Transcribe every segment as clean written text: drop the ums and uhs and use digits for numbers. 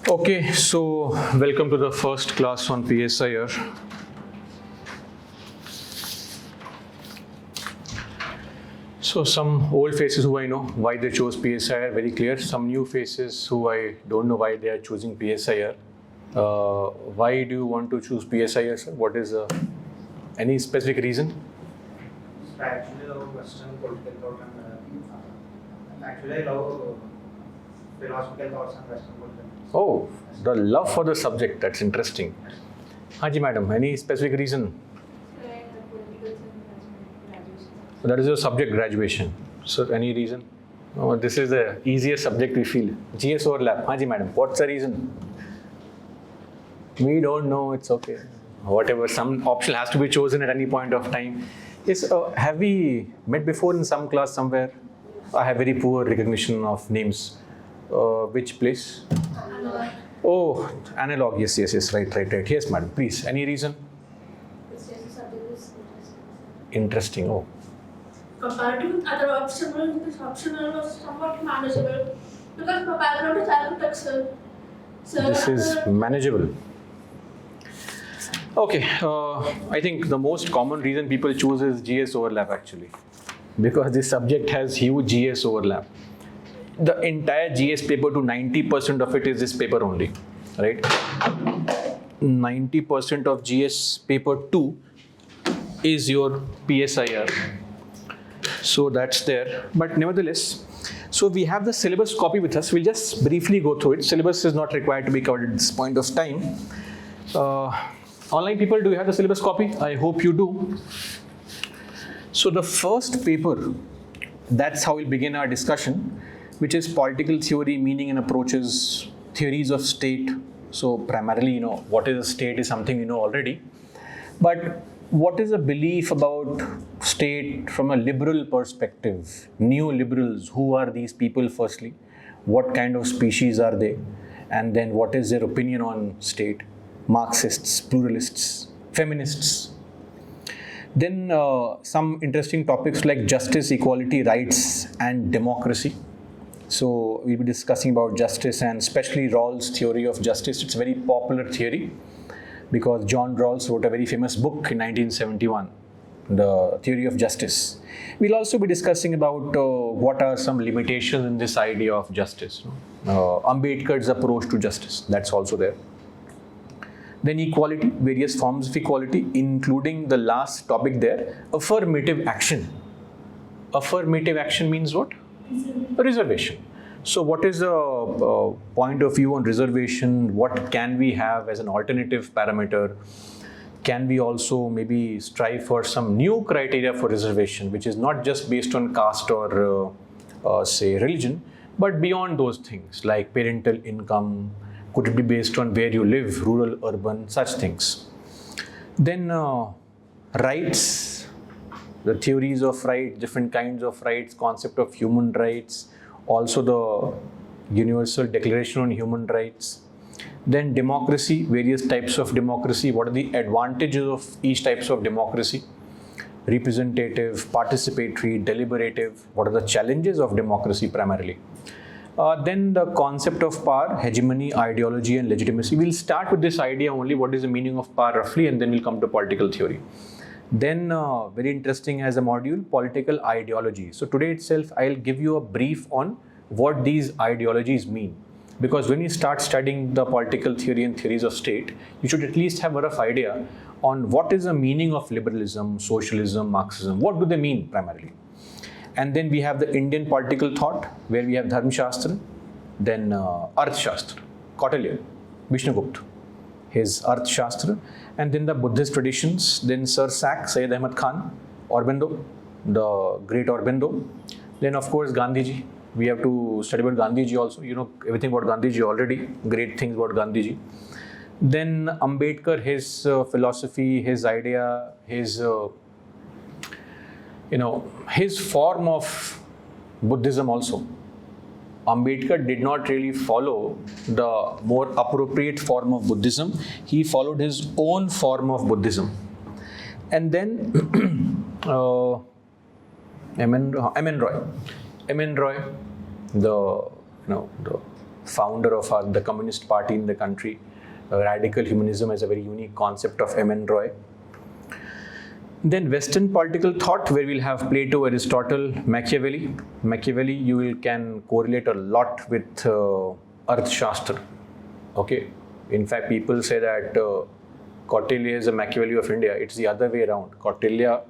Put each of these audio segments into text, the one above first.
Okay, so welcome to the first class on PSIR. So some old faces who I know why they chose PSIR, very clear. Some new faces who I don't know why they are choosing PSIR. Why do you want to choose PSIR, sir? What is any specific reason? Actually, I love Western political thought and actually I love philosophical thoughts and Western political thoughts. Oh, the love for the subject, that's interesting. Haji madam, any specific reason? So that is your subject graduation. So any reason? Oh, this is the easiest subject we feel. GS overlap. Haji madam, what's the reason? We don't know, it's okay. Whatever, some option has to be chosen at any point of time. Yes, have we met before in some class somewhere? I have very poor recognition of names. Which place? Analog. Oh, analog. Yes, right. Yes, madam. Please, any reason? It's just a subject is Interesting. Oh, Compared to other optional, this optional was somewhat manageable because my background is architecture. So this is manageable. Okay, I think the most common reason people choose is GS overlap actually, because this subject has huge GS overlap. The entire GS paper to 90% of it is this paper only, right? 90% of GS paper 2 is your PSIR. So that's there. But nevertheless, so we have the syllabus copy with us. We'll just briefly go through it. Syllabus is not required to be covered at this point of time. Online people, do you have the syllabus copy? I hope you do. So the first paper, that's how we'll begin our discussion, which is political theory, meaning and approaches, theories of state. So primarily, what is a state is something we know already. But what is a belief about state from a liberal perspective? New liberals, who are these people firstly? What kind of species are they? And then what is their opinion on state? Marxists, pluralists, feminists. Then some interesting topics like justice, equality, rights, and democracy. So we'll be discussing about justice and especially Rawls' theory of justice. It's a very popular theory because John Rawls wrote a very famous book in 1971, The Theory of Justice. We'll also be discussing about what are some limitations in this idea of justice. Ambedkar's approach to justice, that's also there. Then equality, various forms of equality, including the last topic there, affirmative action. Affirmative action means what? Reservation. So what is the point of view on reservation? What can we have as an alternative parameter? Can we also maybe strive for some new criteria for reservation, which is not just based on caste or say religion, but beyond those things like parental income? Could it be based on where you live, rural, urban, such things? Then rights, the theories of rights, different kinds of rights, concept of human rights, also the Universal Declaration on Human Rights. Then democracy, various types of democracy, what are the advantages of each types of democracy? Representative, participatory, deliberative, what are the challenges of democracy primarily? Then the concept of power, hegemony, ideology, and legitimacy. We'll start with this idea only, what is the meaning of power roughly, and then we'll come to political theory. Then very interesting as a module, political ideology. So today itself, I'll give you a brief on what these ideologies mean. Because when you start studying the political theory and theories of state, you should at least have a rough idea on what is the meaning of liberalism, socialism, Marxism. What do they mean primarily? And then we have the Indian political thought, where we have Dharma Shastra, then Arth Shastra, Kautilya, Vishnugupta, his Arth Shastra, and then the Buddhist traditions, then Sir Sack, Syed Ahmad Khan, Aurobindo, the great Aurobindo, then of course Gandhiji. We have to study about Gandhiji also, you know everything about Gandhiji already, great things about Gandhiji. Then Ambedkar, his philosophy, his idea, his his form of Buddhism also. Ambedkar did not really follow the more appropriate form of Buddhism. He followed his own form of Buddhism. And then M.N. Roy, the founder of the Communist Party in the country. Radical humanism is a very unique concept of M.N. Roy. Then Western political thought, where we'll have Plato, Aristotle, Machiavelli. Machiavelli can correlate a lot with Arthashastra. Okay. In fact, people say that Kautilya is a Machiavelli of India. It's the other way around. Kautilya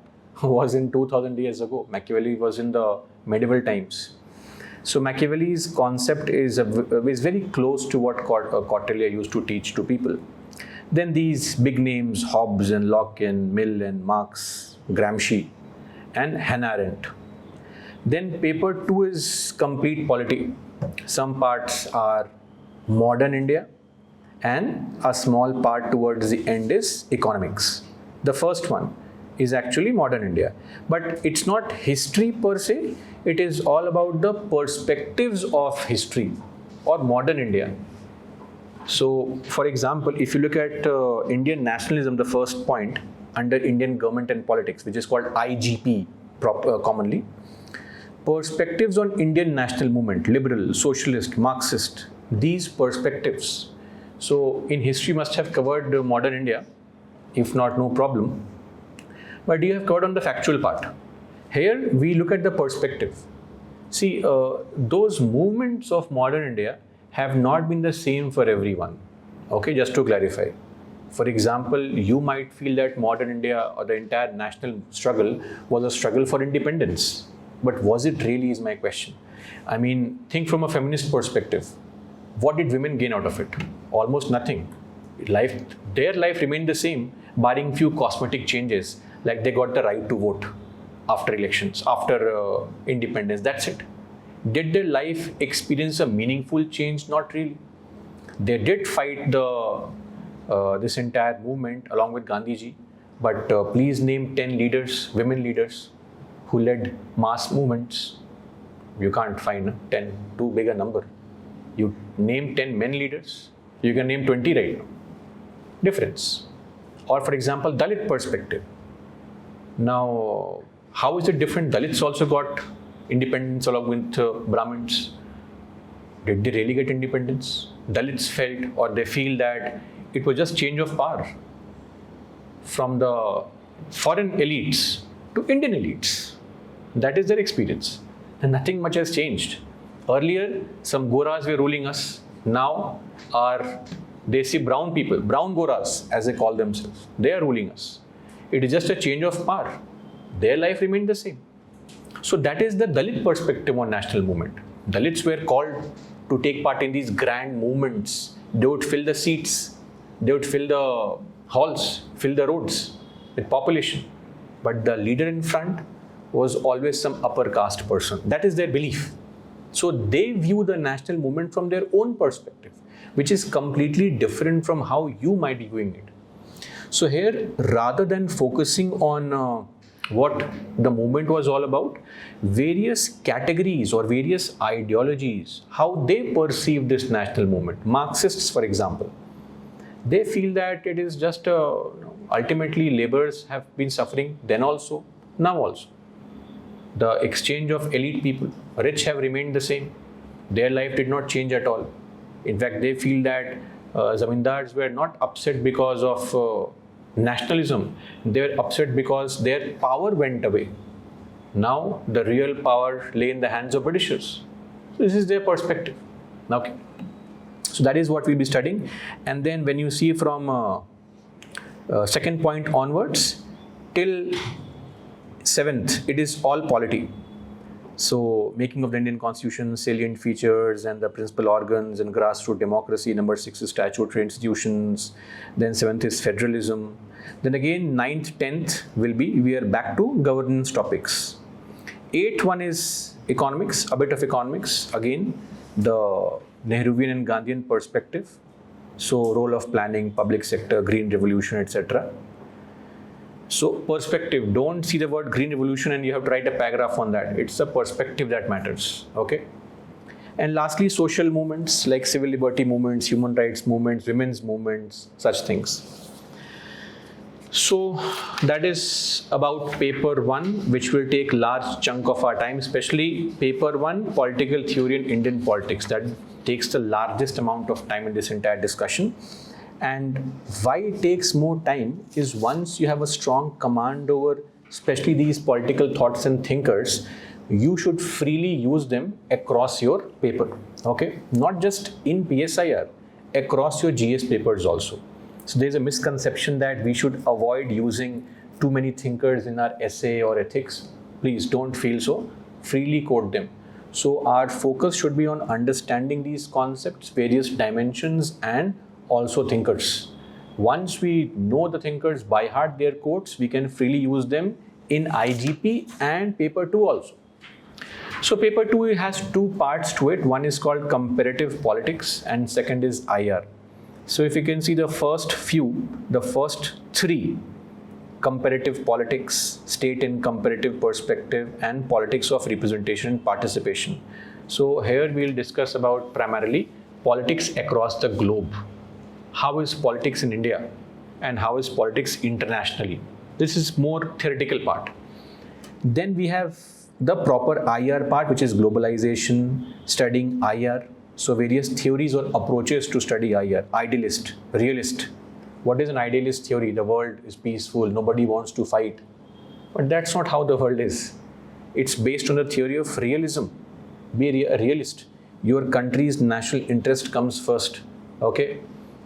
was in 2000 years ago. Machiavelli was in the medieval times. So Machiavelli's concept is very close to what Kautilya used to teach to people. Then these big names, Hobbes and Locke and Mill and Marx, Gramsci and Hannah Arendt. Then paper 2 is complete polity. Some parts are modern India and a small part towards the end is economics. The first one is actually modern India. But it's not history per se, it is all about the perspectives of history or modern India. So, for example, if you look at Indian nationalism, the first point under Indian government and politics, which is called IGP commonly, perspectives on Indian national movement, liberal, socialist, Marxist, these perspectives. So, in history must have covered modern India, if not, no problem. But you have covered on the factual part. Here, we look at the perspective. See, those movements of modern India have not been the same for everyone. Okay, just to clarify. For example, you might feel that modern India or the entire national struggle was a struggle for independence. But was it really, is my question. I mean, think from a feminist perspective. What did women gain out of it? Almost nothing. Their life remained the same, barring few cosmetic changes, like they got the right to vote after elections, after independence, that's it. Did their life experience a meaningful change? Not really. They did fight this entire movement along with Gandhiji, but please name 10 leaders, women leaders, who led mass movements. You can't find 10, too big a number. You name 10 men leaders, you can name 20 right now. Difference. Or for example, Dalit perspective. Now, how is it different? Dalits also got independence along with Brahmins. Did they really get independence? Dalits felt or they feel that it was just change of power from the foreign elites to Indian elites. That is their experience. And nothing much has changed. Earlier, some Goras were ruling us. Now, our Desi brown people, brown Goras as they call themselves, they are ruling us. It is just a change of power. Their life remained the same. So that is the Dalit perspective on national movement. Dalits were called to take part in these grand movements. They would fill the seats. They would fill the halls, fill the roads with population. But the leader in front was always some upper caste person. That is their belief. So they view the national movement from their own perspective, which is completely different from how you might be viewing it. So here, rather than focusing on what the movement was all about, various categories or various ideologies, how they perceive this national movement. Marxists, for example, they feel that it is just ultimately laborers have been suffering then also, now also. The exchange of elite people, rich have remained the same. Their life did not change at all. In fact, they feel that zamindars were not upset because of nationalism. They were upset because their power went away. Now, the real power lay in the hands of Britishers. So this is their perspective. Okay. So that is what we'll be studying. And then when you see from second point onwards till 7th, it is all polity. So making of the Indian Constitution, salient features and the principal organs and grassroots democracy. Number 6 is statutory institutions. Then 7th is federalism. Then again 9th, 10th we are back to governance topics. 8th one is economics, a bit of economics. Again, the Nehruvian and Gandhian perspective. So role of planning, public sector, green revolution, etc. So perspective, don't see the word green revolution and you have to write a paragraph on that. It's the perspective that matters. Okay. And lastly, social movements like civil liberty movements, human rights movements, women's movements, such things. So that is about paper 1, which will take large chunk of our time, especially paper 1, political theory in Indian politics. That takes the largest amount of time in this entire discussion. And why it takes more time is once you have a strong command over especially these political thoughts and thinkers, you should freely use them across your paper. Okay, not just in PSIR, across your GS papers also. So there's a misconception that we should avoid using too many thinkers in our essay or ethics. Please don't feel so. Freely quote them. So our focus should be on understanding these concepts, various dimensions, and also thinkers. Once we know the thinkers by heart, their quotes, we can freely use them in IGP and paper 2 also. So paper 2 has two parts to it. One is called comparative politics and second is IR. So if you can see the first three, comparative politics, state in comparative perspective, and politics of representation and participation. So here we'll discuss about primarily politics across the globe. How is politics in India and how is politics internationally? This is more theoretical part. Then we have the proper IR part, which is globalization, studying IR. So various theories or approaches to study IR. Idealist, realist. What is an idealist theory? The world is peaceful, nobody wants to fight. But that's not how the world is. It's based on the theory of realism. Be a realist. Your country's national interest comes first. Okay?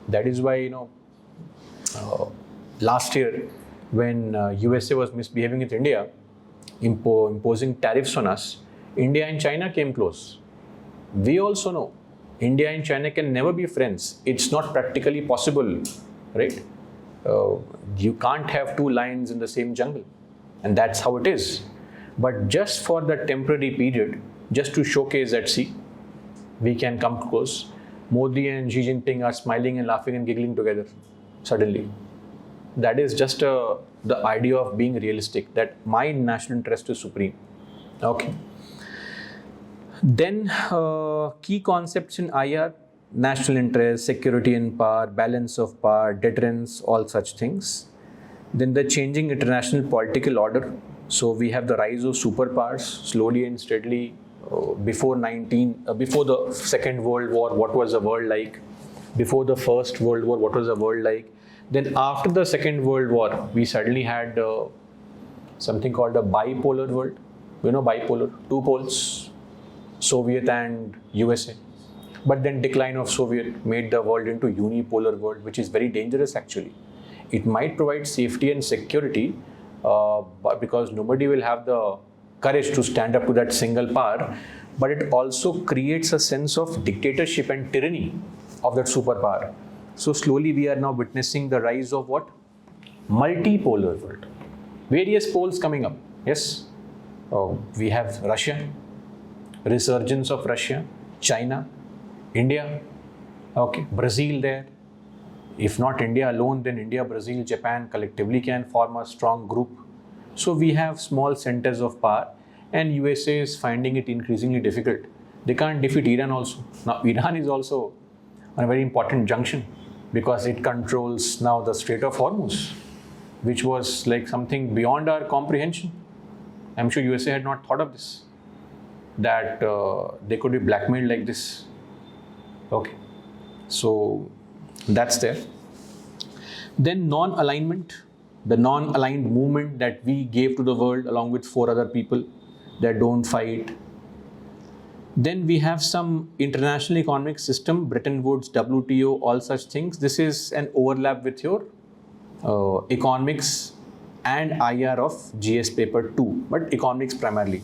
That is why, last year when USA was misbehaving with India, imposing tariffs on us, India and China came close. We also know India and China can never be friends. It's not practically possible, right? You can't have two lions in the same jungle. And that's how it is. But just for the temporary period, just to showcase that, see, we can come close. Modi and Xi Jinping are smiling and laughing and giggling together suddenly. That is just the idea of being realistic, that my national interest is supreme. Okay. Then key concepts in IR, national interest, security and power, balance of power, deterrence, all such things. Then the changing international political order. So we have the rise of superpowers slowly and steadily. Before the Second World War, what was the world like? Before the First World War, what was the world like? Then after the Second World War, we suddenly had something called a bipolar world. Bipolar, two poles, Soviet and USA. But then decline of Soviet made the world into unipolar world, which is very dangerous actually. It might provide safety and security, but because nobody will have the courage to stand up to that single power, but it also creates a sense of dictatorship and tyranny of that superpower. So slowly we are now witnessing the rise of what? Multipolar world. Various poles coming up. Yes. We have Russia, resurgence of Russia, China, India, okay, Brazil there. If not India alone, then India, Brazil, Japan collectively can form a strong group. So we have small centers of power and USA is finding it increasingly difficult. They can't defeat Iran also. Now Iran is also on a very important junction because it controls now the Strait of Hormuz, which was like something beyond our comprehension. I'm sure USA had not thought of this, that they could be blackmailed like this. Okay, so that's there. Then non-alignment, the non-aligned movement that we gave to the world along with 4 other people that don't fight. Then we have some international economic system, Bretton Woods, WTO, all such things. This is an overlap with your economics and IR of GS paper 2, but economics primarily.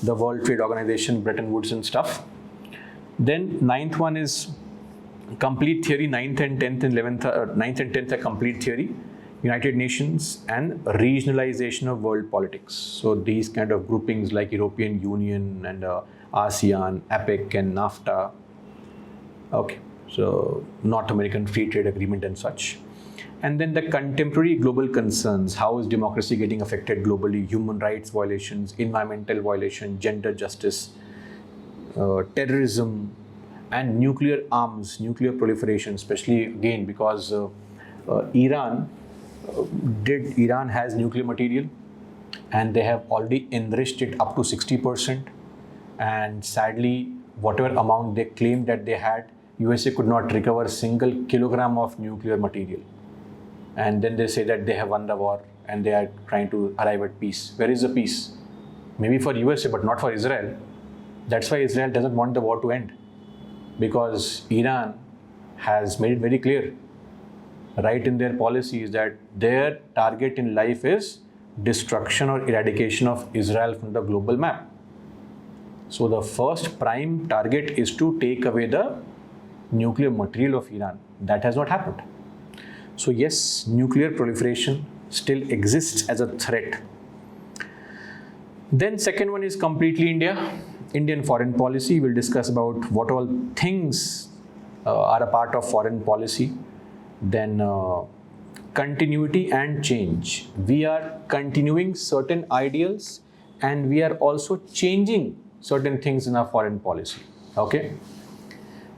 The World Trade Organization, Bretton Woods and stuff. Then 9th one is complete theory, 9th and 10th and 11th, 9th and 10th are complete theory, United Nations and regionalization of world politics. So these kind of groupings like European Union and ASEAN, APEC and NAFTA. Okay, so North American Free Trade Agreement and such. And then the contemporary global concerns. How is democracy getting affected globally? Human rights violations, environmental violation, gender justice, terrorism, and nuclear arms, nuclear proliferation, especially again because Iran did Iran has nuclear material, and they have already enriched it up to 60%. And sadly, whatever amount they claimed that they had, USA could not recover a single kilogram of nuclear material. And then they say that they have won the war and they are trying to arrive at peace. Where is the peace? Maybe for USA, but not for Israel. That's why Israel doesn't want the war to end, because Iran has made it very clear, right in their policies, that their target in life is destruction or eradication of Israel from the global map. So the first prime target is to take away the nuclear material of Iran. That has not happened. So yes, nuclear proliferation still exists as a threat. Then second one is completely Indian foreign policy. We'll discuss about what all things are a part of foreign policy. Then continuity and change. We are continuing certain ideals and we are also changing certain things in our foreign policy. Okay.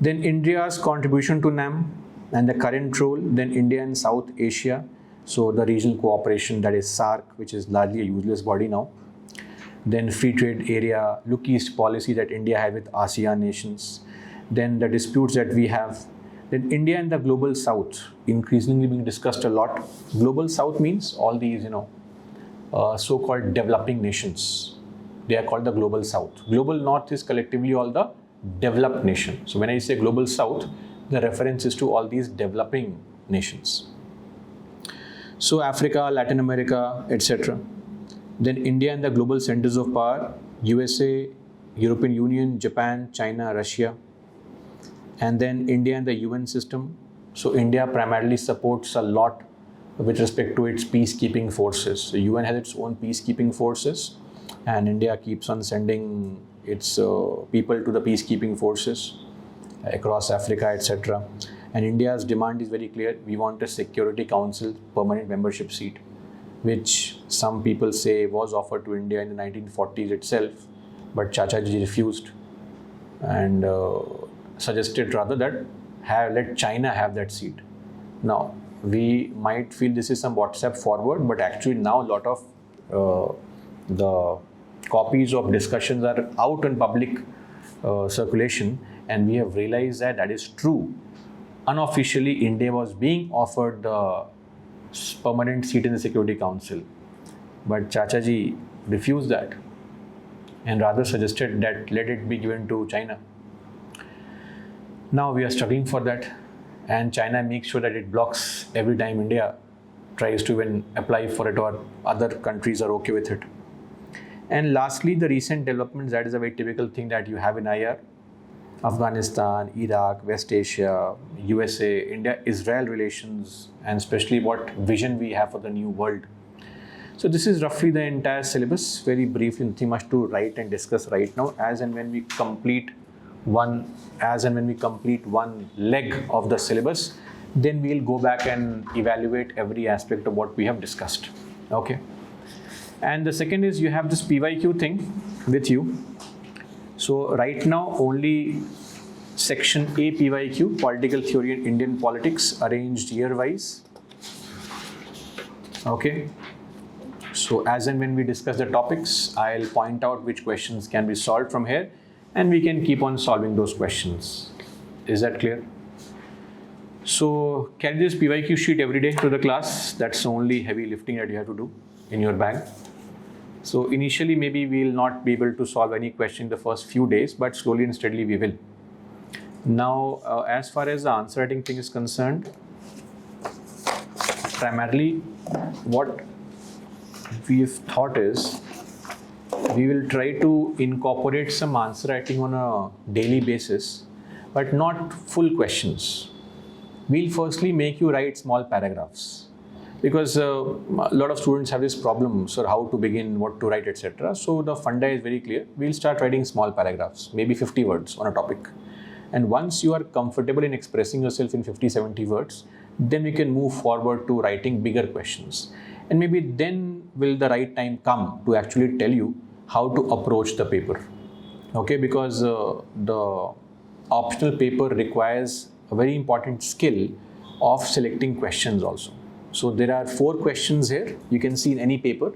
Then India's contribution to NAM and the current role. Then India and South Asia. So the regional cooperation, that is SAARC, which is largely a useless body now. Then free trade area, look east policy that India had with ASEAN nations. Then the disputes that we have. Then India and the global south, increasingly being discussed a lot. Global south means all these, so-called developing nations. They are called the global south. Global north is collectively all the developed nation. So when I say global south, the reference is to all these developing nations. So Africa, Latin America, etc. Then India and the global centers of power, USA, European Union, Japan, China, Russia. And then India and the UN system. So India primarily supports a lot with respect to its peacekeeping forces. The UN has its own peacekeeping forces, and India keeps on sending its people to the peacekeeping forces across Africa, etc. And India's demand is very clear. We want a Security Council permanent membership seat, which some people say was offered to India in the 1940s itself, but Chachaji refused and suggested rather that let China have that seat. Now, we might feel this is some WhatsApp forward, but actually now a lot of the copies of discussions are out in public circulation, and we have realized that that is true. Unofficially, India was being offered the permanent seat in the Security Council, but Chachaji refused that and rather suggested that let it be given to China. Now we are struggling for that, and China makes sure that it blocks every time India tries to even apply for it or other countries are okay with it. And lastly, the recent developments, that is a very typical thing that you have in IR. Afghanistan, Iraq, West Asia, USA, India-Israel relations, and especially what vision we have for the new world. So this is roughly the entire syllabus. Very briefly, nothing much to write and discuss right now. As and when we complete one leg of the syllabus, then we'll go back and evaluate every aspect of what we have discussed. Okay. And the second is you have this PYQ thing with you. So right now only section A PYQ, Political Theory and Indian Politics, arranged year-wise. Okay. So as and when we discuss the topics, I'll point out which questions can be solved from here, and we can keep on solving those questions. Is that clear? So carry this PYQ sheet every day to the class. That's the only heavy lifting that you have to do in your bag. So initially, maybe we'll not be able to solve any question in the first few days, but slowly and steadily we will. Now, as far as the answer writing thing is concerned, primarily what we've thought is we will try to incorporate some answer writing on a daily basis, but not full questions. We'll firstly make you write small paragraphs, because a lot of students have this problem, so how to begin, what to write, etc. So the funda is very clear. We'll start writing small paragraphs, maybe 50 words on a topic. And once you are comfortable in expressing yourself in 50-70 words, then we can move forward to writing bigger questions. And maybe then will the right time come to actually tell you how to approach the paper. Okay, because the optional paper requires a very important skill of selecting questions also. So there are 4 questions here. You can see in any paper.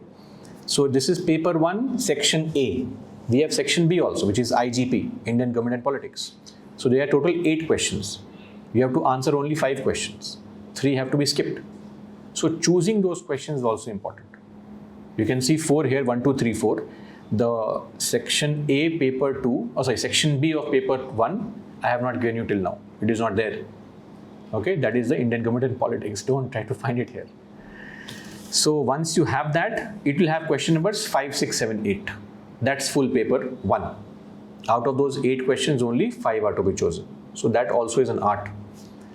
So this is paper 1, section A. We have section B also, which is IGP, Indian Government and Politics. So there are total 8 questions. You have to answer only 5 questions. 3 have to be skipped. So choosing those questions is also important. You can see 4 here, 1, 2, 3, 4. The section A paper 2, section B of paper 1, I have not given you till now. It is not there. Okay, that is the Indian Government and Politics. Don't try to find it here. So once you have that, it will have question numbers 5, 6, 7, 8. That's full paper 1. Out of those 8 questions, only 5 are to be chosen. So that also is an art.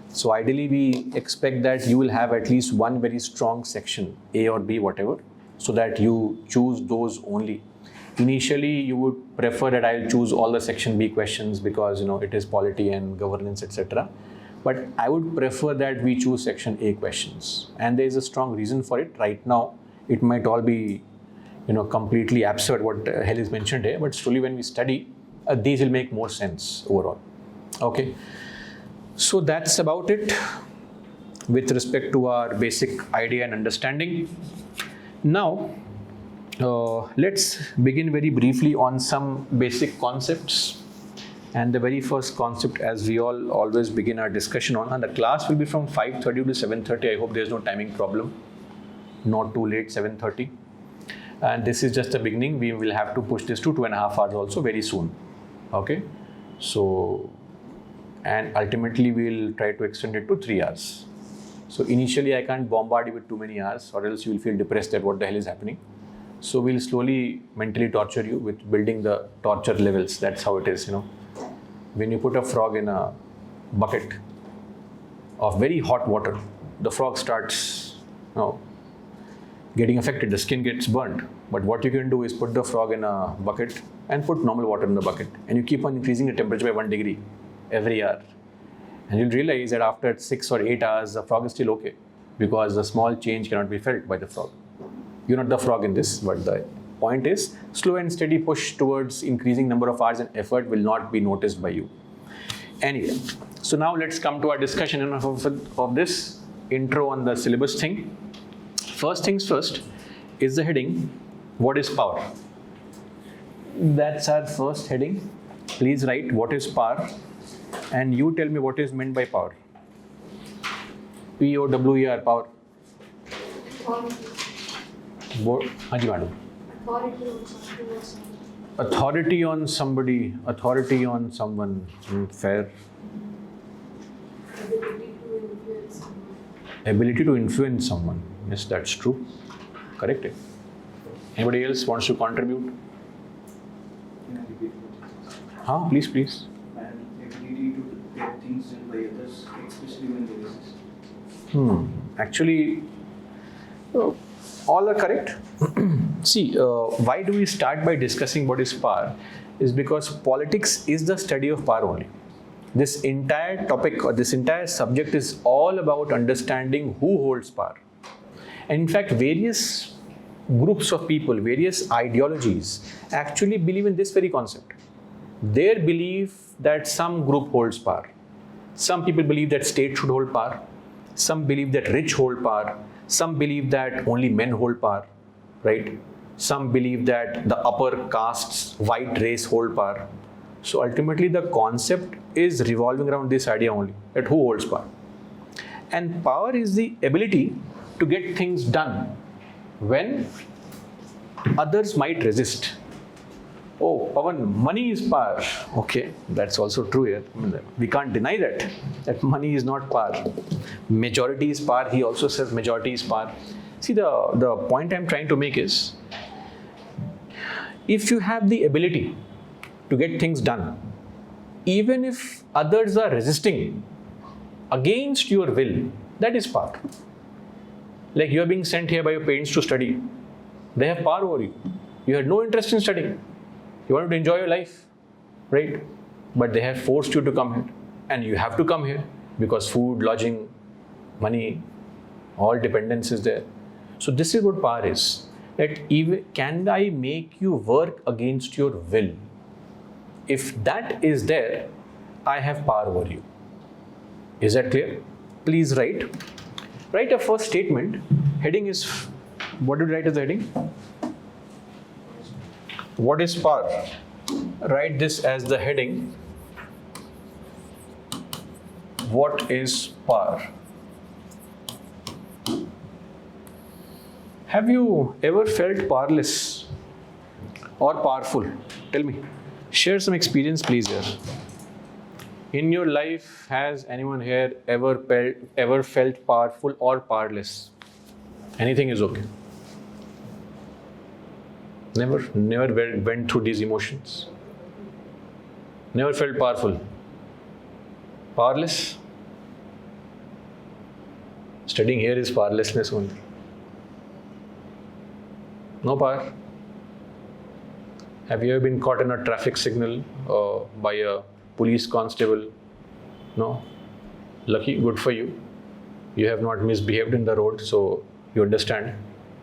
So ideally, we expect that you will have at least one very strong section, A or B, whatever, so that you choose those only. Initially, you would prefer that I'll choose all the section B questions because it is polity and governance, etc. But I would prefer that we choose section A questions, and there is a strong reason for it. Right now, it might all be, completely absurd what the hell is mentioned here. But slowly, when we study, these will make more sense overall. Okay, so that's about it with respect to our basic idea and understanding. Now, let's begin very briefly on some basic concepts. And the very first concept, as we all always begin our discussion on, and the class will be from 5:30 to 7:30. I hope there's no timing problem. Not too late, 7:30. And this is just the beginning. We will have to push this to 2.5 hours also very soon. Okay. So, and ultimately we'll try to extend it to 3 hours. So initially I can't bombard you with too many hours, or else you will feel depressed at what the hell is happening. So we'll slowly mentally torture you with building the torture levels. That's how it is, When you put a frog in a bucket of very hot water, the frog starts getting affected, the skin gets burnt. But what you can do is put the frog in a bucket and put normal water in the bucket, and you keep on increasing the temperature by 1 degree every hour. And you'll realize that after 6 or 8 hours, the frog is still okay, because a small change cannot be felt by the frog. You're not the frog in this, but the point is, slow and steady push towards increasing number of hours and effort will not be noticed by you. Anyway, so now let's come to our discussion of this intro on the syllabus thing. First things first is the heading, what is power? That's our first heading. Please write what is power, and you tell me what is meant by power. P-O-W-E-R, power. Haji madam. Authority on somebody, authority on someone, fair. Ability to influence someone. Yes, that's true. Correct. Anybody else wants to contribute? Please. And ability to get things done by others, especially when they resist. Actually, all are correct. See, why do we start by discussing what is power? Is because politics is the study of power only. This entire topic or this entire subject is all about understanding who holds power. And in fact, various groups of people, various ideologies actually believe in this very concept. They believe that some group holds power. Some people believe that state should hold power. Some believe that rich hold power. Some believe that only men hold power, right? Some believe that the upper castes, white race hold power. So ultimately the concept is revolving around this idea only, that who holds power. And power is the ability to get things done when others might resist. Oh, Pawan, money is power. Okay, that's also true here. We can't deny that money is not power. Majority is power. He also says majority is power. See, the point I'm trying to make is, if you have the ability to get things done, even if others are resisting against your will, that is power. Like you are being sent here by your parents to study. They have power over you. You had no interest in studying. You wanted to enjoy your life, right? But they have forced you to come here. And you have to come here because food, lodging, money, all dependence is there. So this is what power is. That even, can I make you work against your will? If that is there, I have power over you. Is that clear? Please write Write a first statement. Heading is, what did you write as the heading? What is power? Write this as the heading. What is power? Have you ever felt powerless or powerful? Tell me. Share some experience, please, here. In your life, has anyone here ever felt powerful or powerless? Anything is okay. Never went through these emotions. Never felt powerful. Powerless? Studying here is powerlessness only. No power. Have you ever been caught in a traffic signal by a police constable? No? Lucky, good for you. You have not misbehaved in the road, so you understand.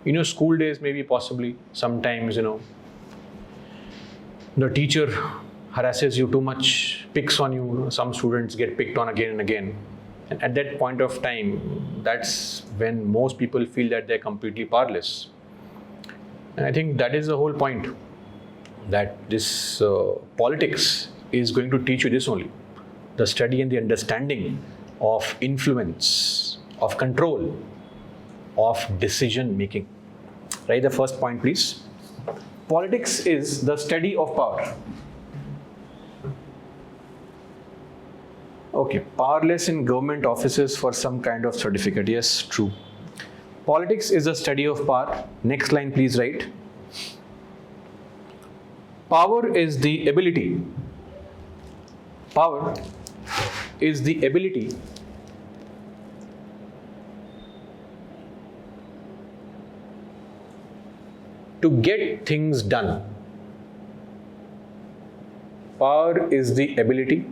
In your school days, maybe possibly, sometimes, the teacher harasses you too much, picks on you. Some students get picked on again and again. And at that point of time, that's when most people feel that they're completely powerless. And I think that is the whole point, that this politics is going to teach you this only. The study and the understanding of influence, of control, of decision making. Write the first point, please. Politics is the study of power. Okay, powerless in government offices for some kind of certificate. Yes, true. Politics is the study of power. Next line, please write. Power is the ability. Power is the ability to get things done. Power is the ability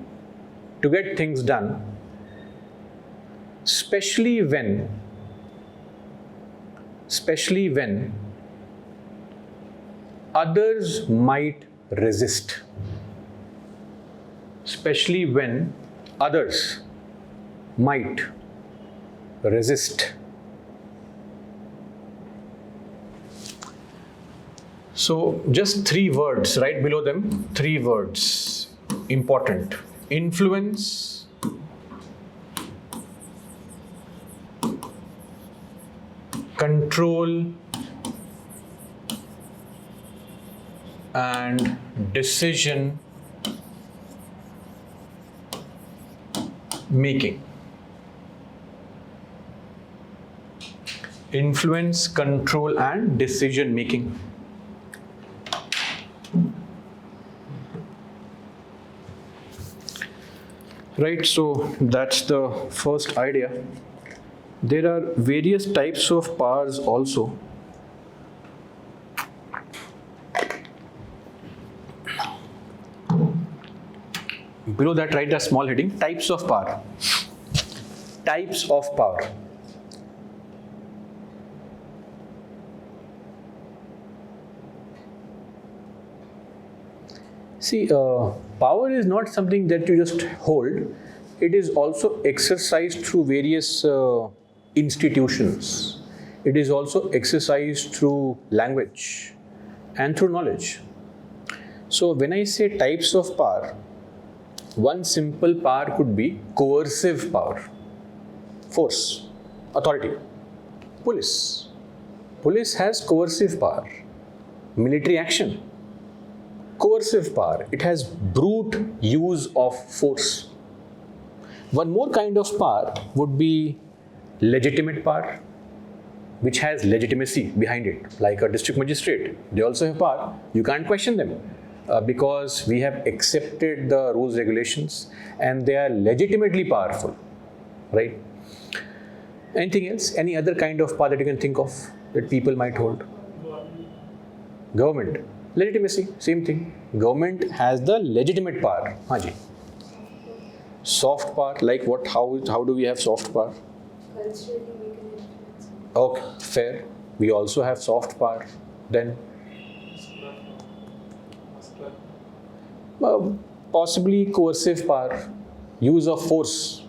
to get things done, especially when others might resist. Especially when others might resist. So just 3 words right below them, 3 words, important. Influence, control, and decision making. Influence, control, and decision making. Right, so that's the first idea. There are various types of powers also. Below that, write a small heading, types of power. Types of power. See, power is not something that you just hold. It is also exercised through various institutions. It is also exercised through language and through knowledge. So when I say types of power, one simple power could be coercive power, force, authority. Police. Police has coercive power. Military action. Coercive power. It has brute use of force. One more kind of power would be legitimate power, which has legitimacy behind it, like a district magistrate. They also have power. You can't question them because we have accepted the rules, regulations, and they are legitimately powerful, right? Anything else? Any other kind of power that you can think of that people might hold? Government. Legitimacy, same thing. Government has the legitimate power. Haji. Soft power, like what? How do we have soft power? Culturally, we can influence. Okay, fair. We also have soft power. Then possibly coercive power, use of force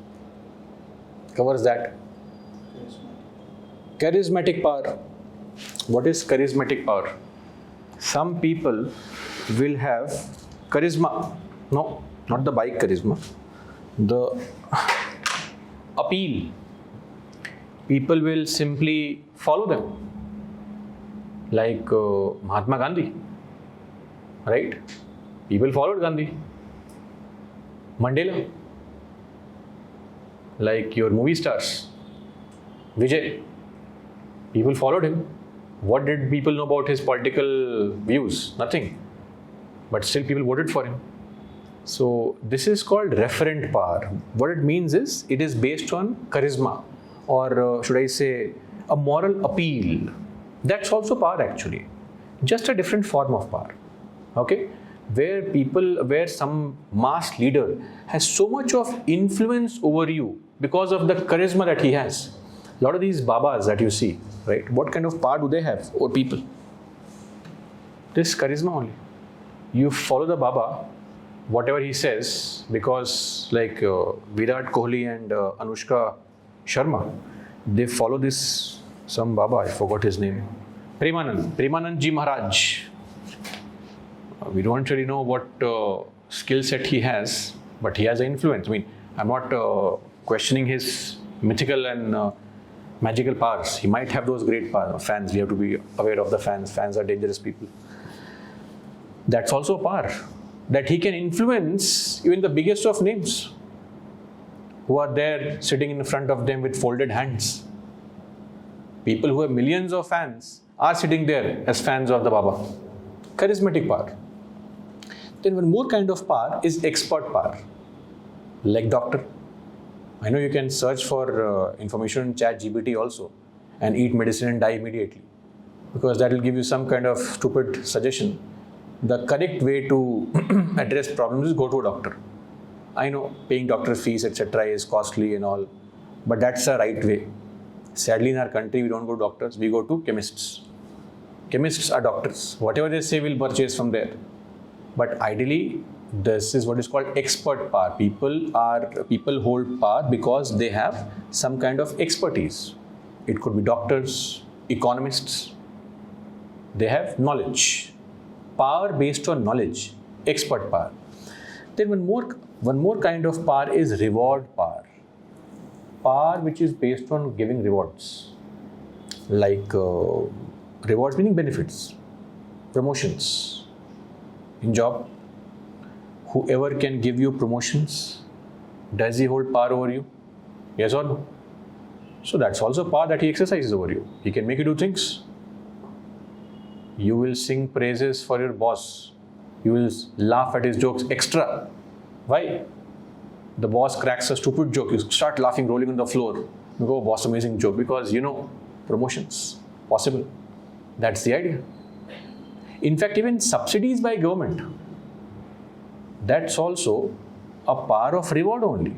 covers that. Charismatic power. What is charismatic power? Some people will have charisma. No, not the bike charisma. The appeal. People will simply follow them. Like Mahatma Gandhi. Right? People followed Gandhi. Mandela. Like your movie stars. Vijay. People followed him. What did people know about his political views? Nothing. But still people voted for him. So this is called referent power. What it means is it is based on charisma, or should I say a moral appeal. That's also power actually. Just a different form of power. Okay? Where some mass leader has so much of influence over you because of the charisma that he has. A lot of these babas that you see, right? What kind of power do they have over people? This charisma only. You follow the baba, whatever he says, because like Virat Kohli and Anushka Sharma, they follow this, some baba, I forgot his name. Premanand Ji Maharaj. We don't really know what skill set he has, but he has an influence. I mean, I'm not questioning his mythical and magical powers. He might have those great powers. Fans, we have to be aware of the fans. Fans are dangerous people. That's also a power. That he can influence even the biggest of names who are there sitting in front of them with folded hands. People who have millions of fans are sitting there as fans of the Baba. Charismatic power. Then one more kind of power is expert power. Like doctor. I know you can search for information in ChatGPT also and eat medicine and die immediately, because that will give you some kind of stupid suggestion. The correct way to address problems is go to a doctor. I know paying doctor fees etc. is costly and all, but that's the right way. Sadly in our country we don't go to doctors, we go to chemists. Chemists are doctors. Whatever they say we'll purchase from there. But ideally this is what is called expert power. People hold power because they have some kind of expertise. It could be doctors, economists. They have knowledge. Power based on knowledge, expert power. Then one more kind of power is reward power. Power which is based on giving rewards. Like rewards meaning benefits, promotions in job. Whoever can give you promotions, does he hold power over you? Yes or no? So that's also power that he exercises over you. He can make you do things. You will sing praises for your boss. You will laugh at his jokes extra. Why? The boss cracks a stupid joke. You start laughing, rolling on the floor. You go, boss, amazing joke. Because you know, promotions, possible. That's the idea. In fact, even subsidies by government, that's also a power of reward only.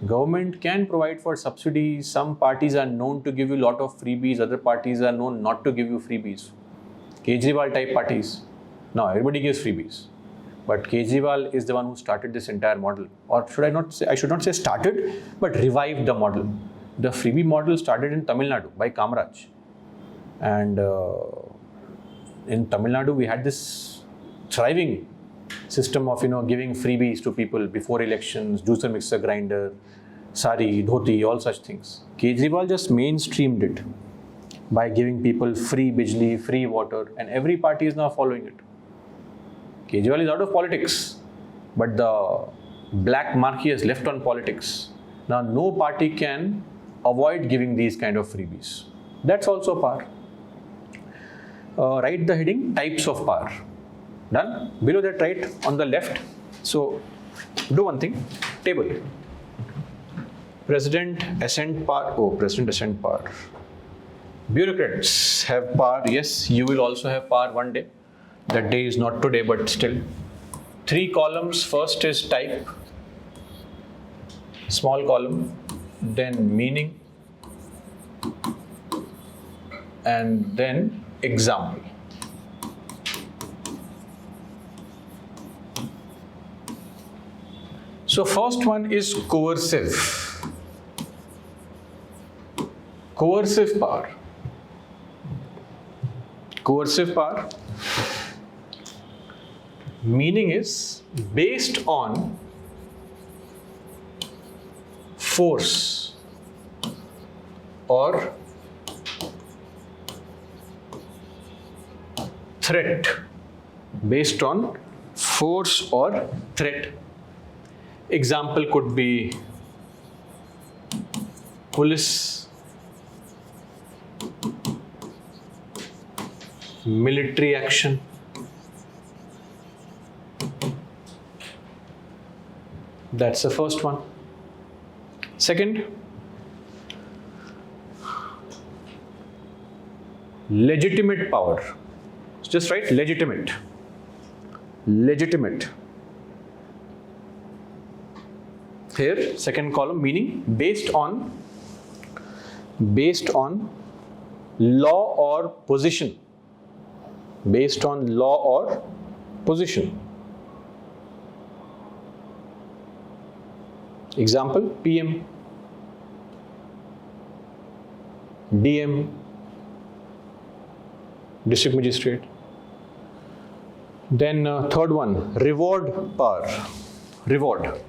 Government can provide for subsidies. Some parties are known to give you a lot of freebies. Other parties are known not to give you freebies. Kejriwal type parties. Now everybody gives freebies. But Kejriwal is the one who started this entire model. Or I should not say started, but revived the model. The freebie model started in Tamil Nadu by Kamaraj. And in Tamil Nadu, we had this thriving system of giving freebies to people before elections, juicer mixer grinder, sari, dhoti, all such things. Kejriwal just mainstreamed it by giving people free bijli, free water, and every party is now following it. Kejriwal is out of politics, but the black marquee has left on politics. Now no party can avoid giving these kind of freebies. That's also power. Write the heading, types of power. Done? Below that, write on the left. So do one thing, table. President assent power. Oh, president assent power. Bureaucrats have power. Yes, you will also have power one day. That day is not today, but still. 3 columns. First is type, small column, then meaning, and then example. So first one is coercive. Coercive power. Coercive power, meaning is based on force or threat. Based on force or threat. Example could be police, military action, that's the first one. Second, legitimate power. Just write legitimate. Legitimate. Here, second column, meaning based on law or position. Based on law or position. Example, PM, DM, district magistrate. Then third one, reward power. Reward.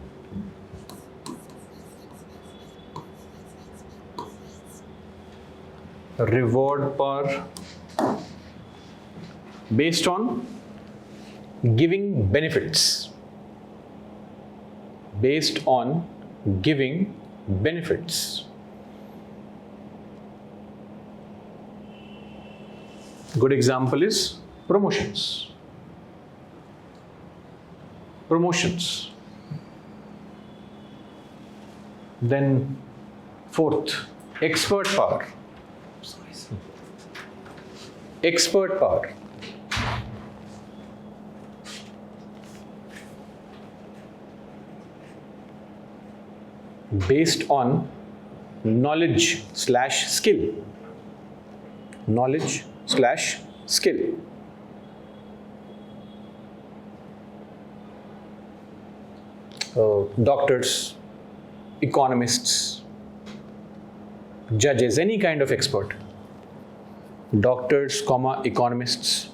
Reward power based on giving benefits. Based on giving benefits. Good example is promotions. Promotions. Then fourth, expert power. Expert power. Based on knowledge / skill. Knowledge / skill. Doctors, economists, judges, any kind of expert. Doctors, economists.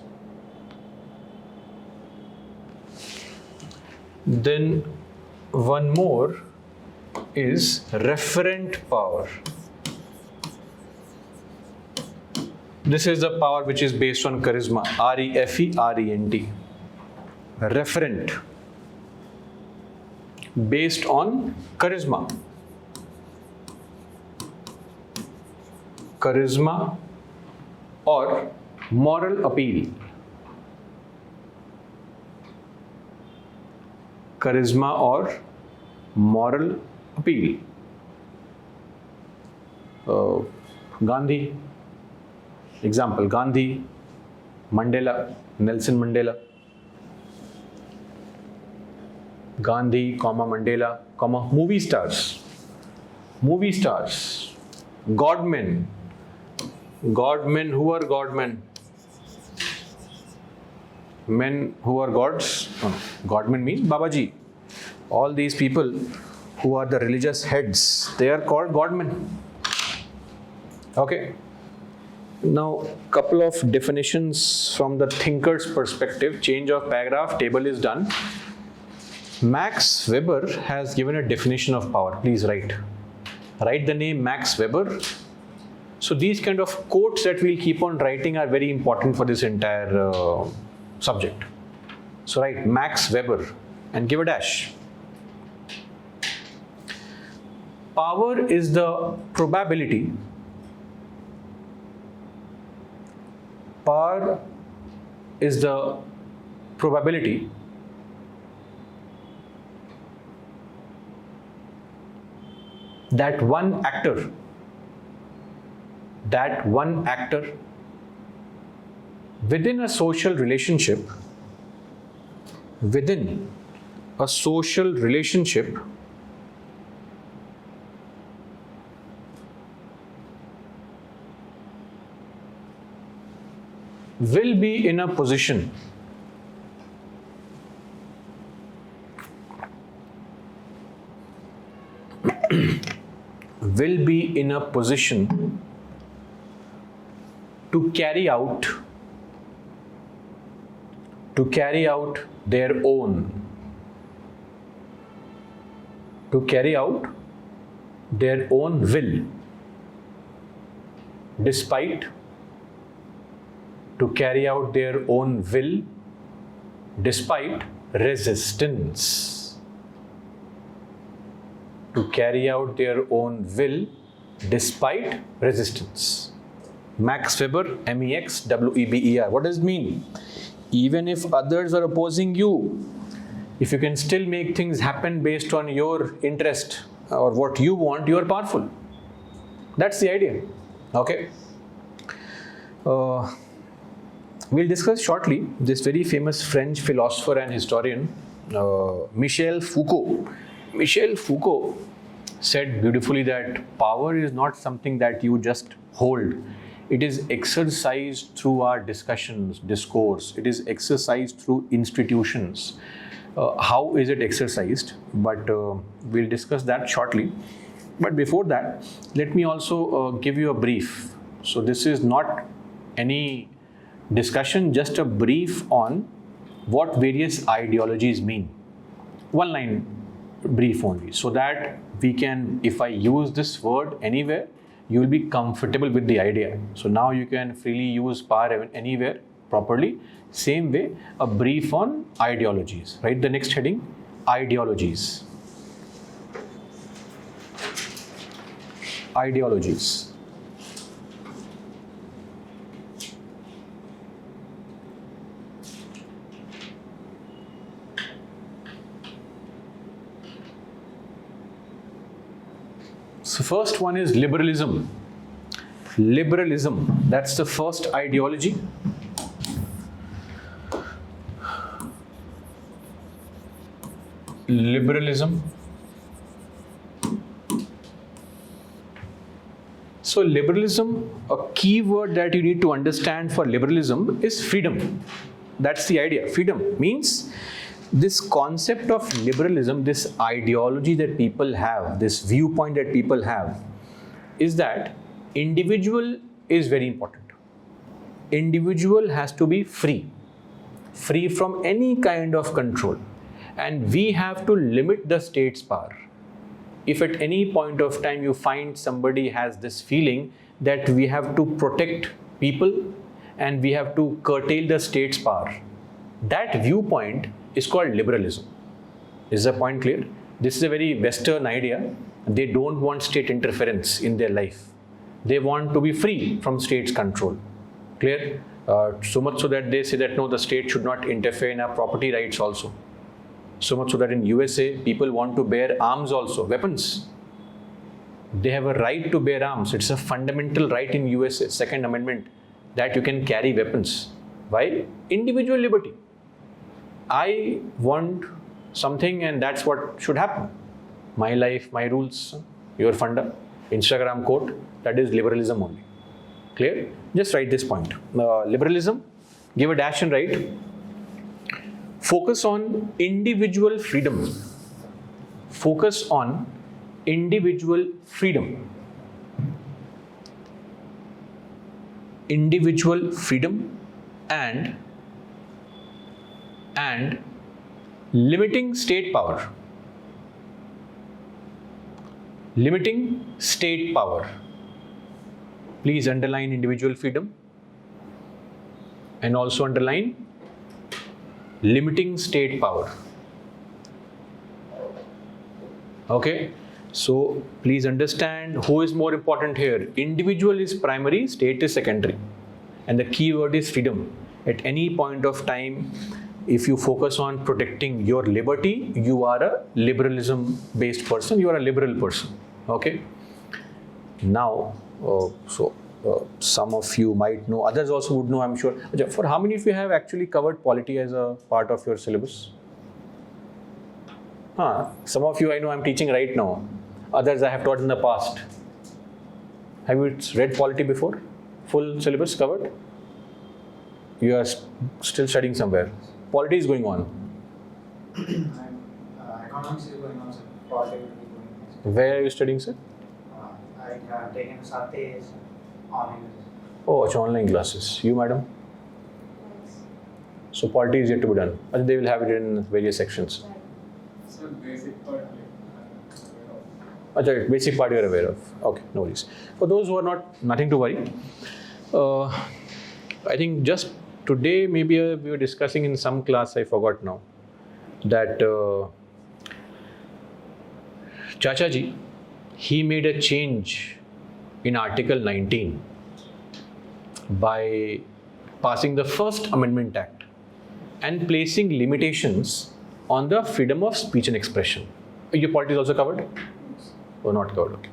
Then one more is referent power. This is the power which is based on charisma. REFERENT. Referent. Based on charisma. Charisma or moral appeal. Charisma or moral appeal. Gandhi. Example, Gandhi, Mandela, Nelson Mandela. Gandhi, Mandela, movie stars. Movie stars. Godmen. Godmen, who are godmen? Men who are gods? No. Godmen means Babaji. All these people who are the religious heads, they are called godmen. Okay. Now, couple of definitions from the thinker's perspective. Change of paragraph, table is done. Max Weber has given a definition of power. Please write. Write the name Max Weber. So these kind of quotes that we'll keep on writing are very important for this entire subject. So write Max Weber and give a dash. Power is the probability. Power is the probability that one actor within a social relationship will be in a position to carry out their own will despite resistance. To carry out their own will despite resistance. Max Weber, MEXWEBER. What does it mean? Even if others are opposing you, if you can still make things happen based on your interest or what you want, you are powerful. That's the idea. Okay. We'll discuss shortly this very famous French philosopher and historian, Michel Foucault. Michel Foucault said beautifully that power is not something that you just hold. It is exercised through our discourse. It is exercised through institutions. How is it exercised? But we'll discuss that shortly. But before that, let me also give you a brief. So this is not any discussion, just a brief on what various ideologies mean. One line brief only, so that we can, if I use this word anywhere, you will be comfortable with the idea. So now you can freely use power anywhere properly. Same way, a brief on ideologies. Write the next heading, ideologies. Ideologies. So first one is liberalism. Liberalism, that's the first ideology. Liberalism. So liberalism, a key word that you need to understand for liberalism is freedom. That's the idea. Freedom means this concept of liberalism, this ideology that people have, this viewpoint that people have, is that individual is very important. Individual has to be free from any kind of control. And we have to limit the state's power. If at any point of time you find somebody has this feeling that we have to protect people and we have to curtail the state's power, that viewpoint is called liberalism. Is the point clear? This is a very Western idea. They don't want state interference in their life. They want to be free from state's control. Clear? So much so that they say that no, the state should not interfere in our property rights also. So much so that in USA, people want to bear arms also, weapons. They have a right to bear arms. It's a fundamental right in USA, Second Amendment, that you can carry weapons. Why? Individual liberty. I want something and that's what should happen. My life, my rules, your funda, Instagram quote, that is liberalism only. Clear? Just write this point. Liberalism, give a dash and write. Focus on individual freedom. Focus on individual freedom. Individual freedom and limiting state power. Limiting state power. Please underline individual freedom and also underline limiting state power. Okay, so please understand who is more important here. Individual is primary, state is secondary, and the key word is freedom. At any point of time, if you focus on protecting your liberty, you are a liberalism based person, you are a liberal person. Okay, now some of you might know, others also would know, I'm sure. For how many of you have actually covered polity as a part of your syllabus? Some of you I know I'm teaching right now. Others I have taught in the past. Have you read polity before? Full syllabus covered? You are still studying somewhere. Polity is going on. Economics is going on, sir. Politics is going on. Where are you studying, sir? I have taken Satya's online. Oh, it's online classes. You, madam? So polity is yet to be done. And they will have it in various sections. So basic part, like, Achha, basic part you are aware of. Okay, no worries. For those who are not, nothing to worry. I think just today maybe we were discussing in some class, I forgot now, that Chacha ji, he made a change in Article 19 by passing the First Amendment Act and placing limitations on the freedom of speech and expression. Your polity is also covered? Or not covered? Okay.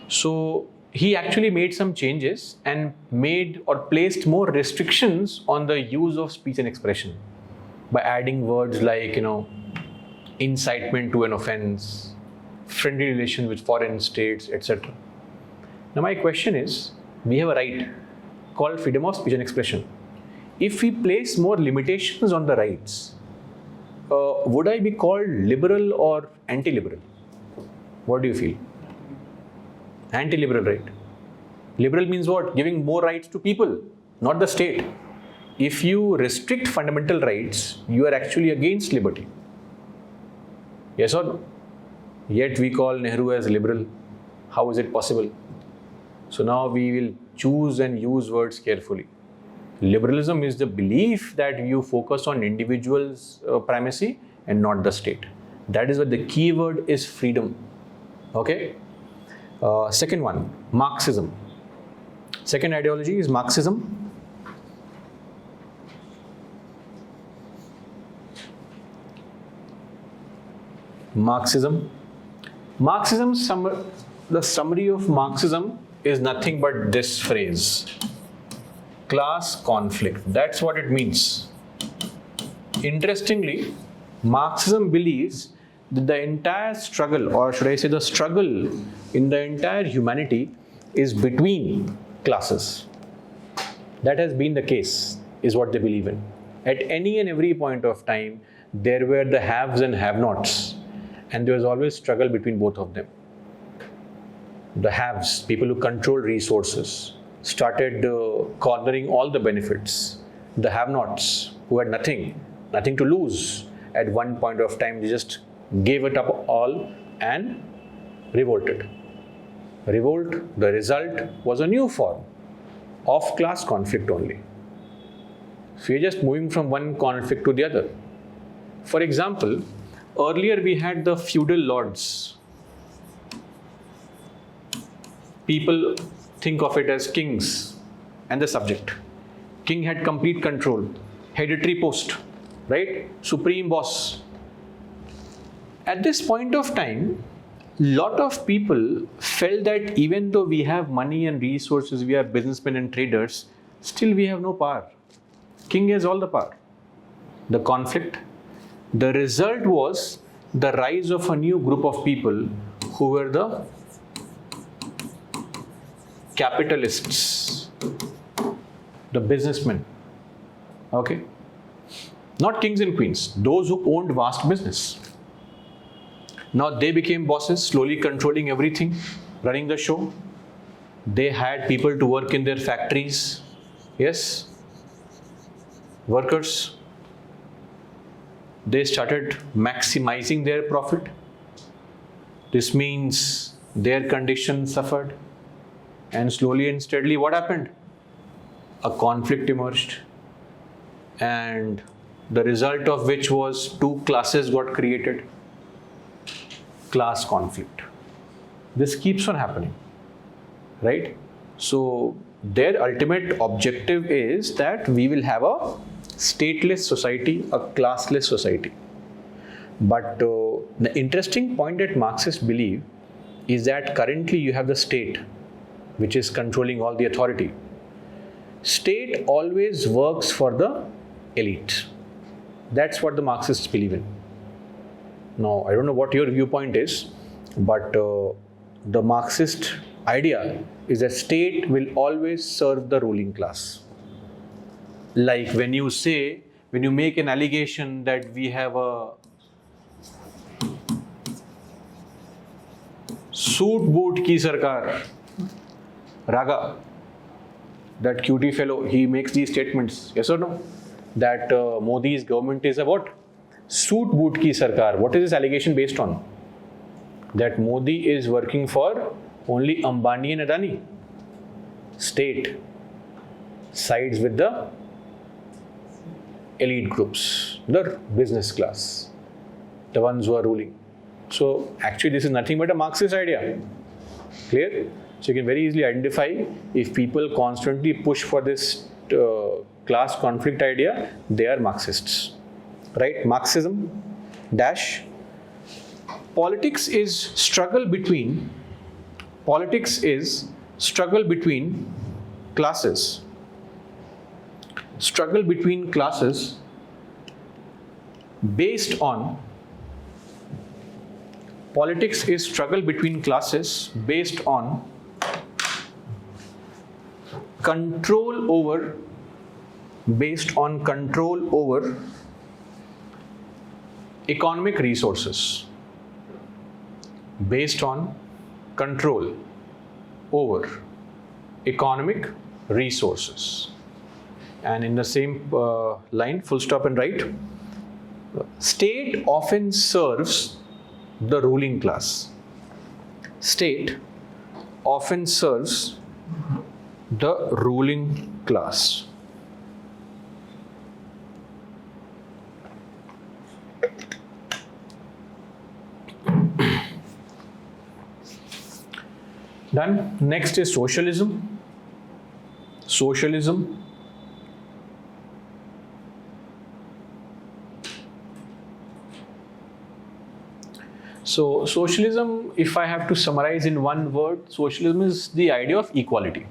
So he actually made some changes and made or placed more restrictions on the use of speech and expression by adding words like, incitement to an offense, friendly relations with foreign states, etc. Now my question is, we have a right called freedom of speech and expression. If we place more limitations on the rights, would I be called liberal or anti-liberal? What do you feel? Anti-liberal, right? Liberal means what? Giving more rights to people, not the state. If you restrict fundamental rights, you are actually against liberty. Yes or no? Yet we call Nehru as liberal. How is it possible? So now we will choose and use words carefully. Liberalism is the belief that you focus on individuals' primacy and not the state. That is why the key word is freedom. Okay? Second one, Marxism. Second ideology is Marxism. Marxism. The summary of Marxism is nothing but this phrase. Class conflict. That's what it means. Interestingly, Marxism believes that the entire struggle, or should I say the struggle in the entire humanity, is between classes. That has been the case, is what they believe in. At any and every point of time, there were the haves and have-nots, and there was always struggle between both of them. The haves, people who control resources, started cornering all the benefits. The have-nots, who had nothing to lose, at one point of time they just gave it up all and revolted. Revolt, the result was a new form of class conflict only. So you're just moving from one conflict to the other. For example, earlier we had the feudal lords. People think of it as kings and the subject. King had complete control, hereditary post, right? Supreme boss. At this point of time, lot of people felt that even though we have money and resources, we are businessmen and traders, still we have no power. King has all the power. The conflict, the result was the rise of a new group of people who were the capitalists, the businessmen. Okay? Not kings and queens, those who owned vast business. Now they became bosses, slowly controlling everything, running the show. They had people to work in their factories. Yes? Workers. They started maximizing their profit. This means their condition suffered. And slowly and steadily, what happened? A conflict emerged. And the result of which was two classes got created. Class conflict. This keeps on happening, right? So their ultimate objective is that we will have a stateless society, a classless society. But the interesting point that Marxists believe is that currently you have the state, which is controlling all the authority. State always works for the elite. That's what the Marxists believe in. Now, I don't know what your viewpoint is, but the Marxist idea is that state will always serve the ruling class. Like when you make an allegation that we have a suit boot ki sarkar, raga, that QT fellow, he makes these statements, yes or no? That Modi's government is a what? Suit boot ki sarkar. What is this allegation based on? That Modi is working for only Ambani and Adani. State sides with the elite groups, the business class, the ones who are ruling. So actually this is nothing but a Marxist idea. Clear? So you can very easily identify if people constantly push for this class conflict idea, they are Marxists. Right? Marxism dash. Politics is struggle between classes. Struggle between classes based on politics is struggle between classes based on control over economic resources. Based on control over economic resources. And in the same line, full stop and right, state often serves the ruling class. State often serves the ruling class. Done. Next is socialism. Socialism. So socialism, if I have to summarize in one word, socialism is the idea of equality.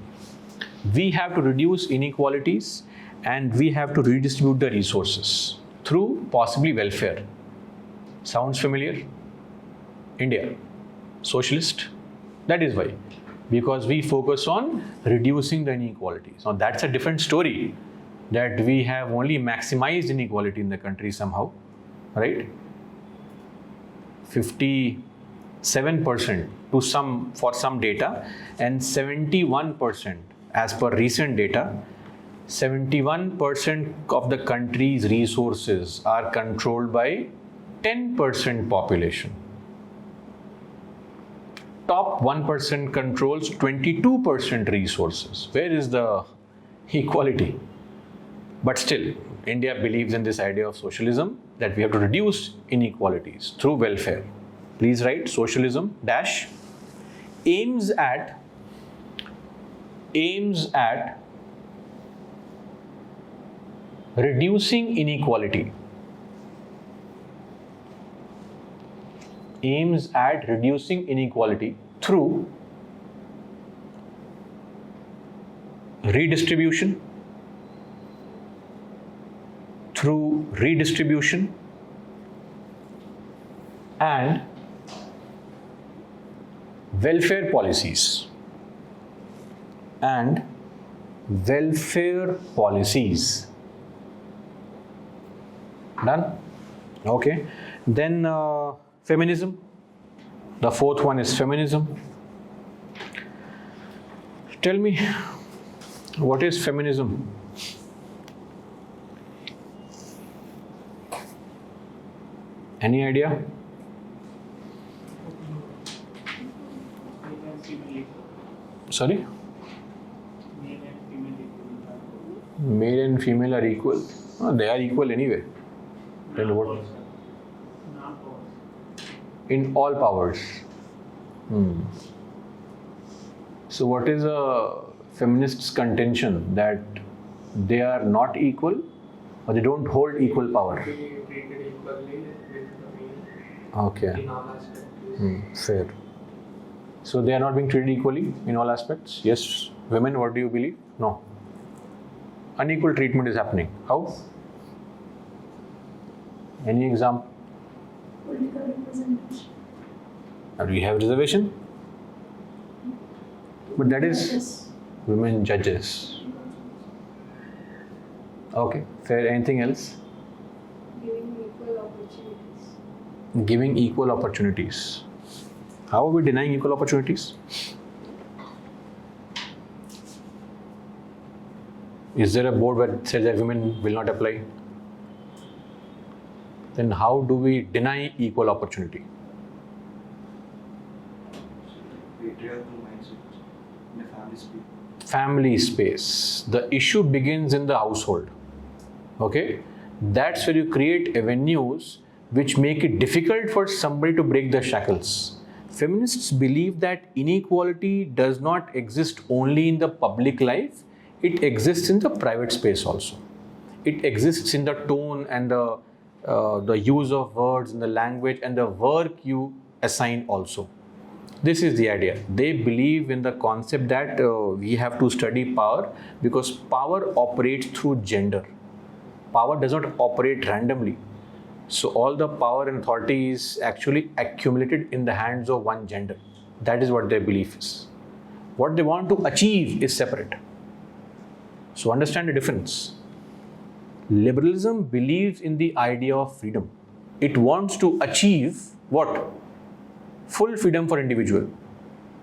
We have to reduce inequalities and we have to redistribute the resources through possibly welfare. Sounds familiar? India, socialist. That is why. Because we focus on reducing the inequalities. Now that's a different story, that we have only maximized inequality in the country somehow, right? 57% for some data, and 71% as per recent data, 71% of the country's resources are controlled by 10% population. Top 1% controls 22% resources. Where is the equality? But still, India believes in this idea of socialism, that we have to reduce inequalities through welfare. Please write socialism dash aims at reducing inequality. Aims at reducing inequality through redistribution, and welfare policies. Done? Okay. Then feminism. The fourth one is feminism. Tell me, what is feminism? Any idea? Male and female equal. Sorry? Male and female equal. Male and female are equal. Oh, they are equal anyway. Then what? In all powers. So what is a feminist's contention? That they are not equal, or they don't hold equal power? Be treated equally with the male Okay. in all aspects. Fair. So they are not being treated equally in all aspects? Yes. Women, what do you believe? No. Unequal treatment is happening. How? Any example? Political representation. Do we have reservation? But that is Yes. women judges. Okay, fair. Anything else? Giving equal opportunities. Giving equal opportunities. How are we denying equal opportunities? Is there a board that says that women will not apply? Then how do we deny equal opportunity? Patriarchal mindset in a family space. Family space. The issue begins in the household. Okay? That's where you create avenues which make it difficult for somebody to break the shackles. Feminists believe that inequality does not exist only in the public life, it exists in the private space also. It exists in the tone and the use of words and the language and the work you assign also. This is the idea. They believe in the concept that we have to study power because power operates through gender. Power does not operate randomly. So all the power and authority is actually accumulated in the hands of one gender. That is what their belief is. What they want to achieve is separate. So understand the difference. Liberalism believes in the idea of freedom. It wants to achieve what? Full freedom for individual.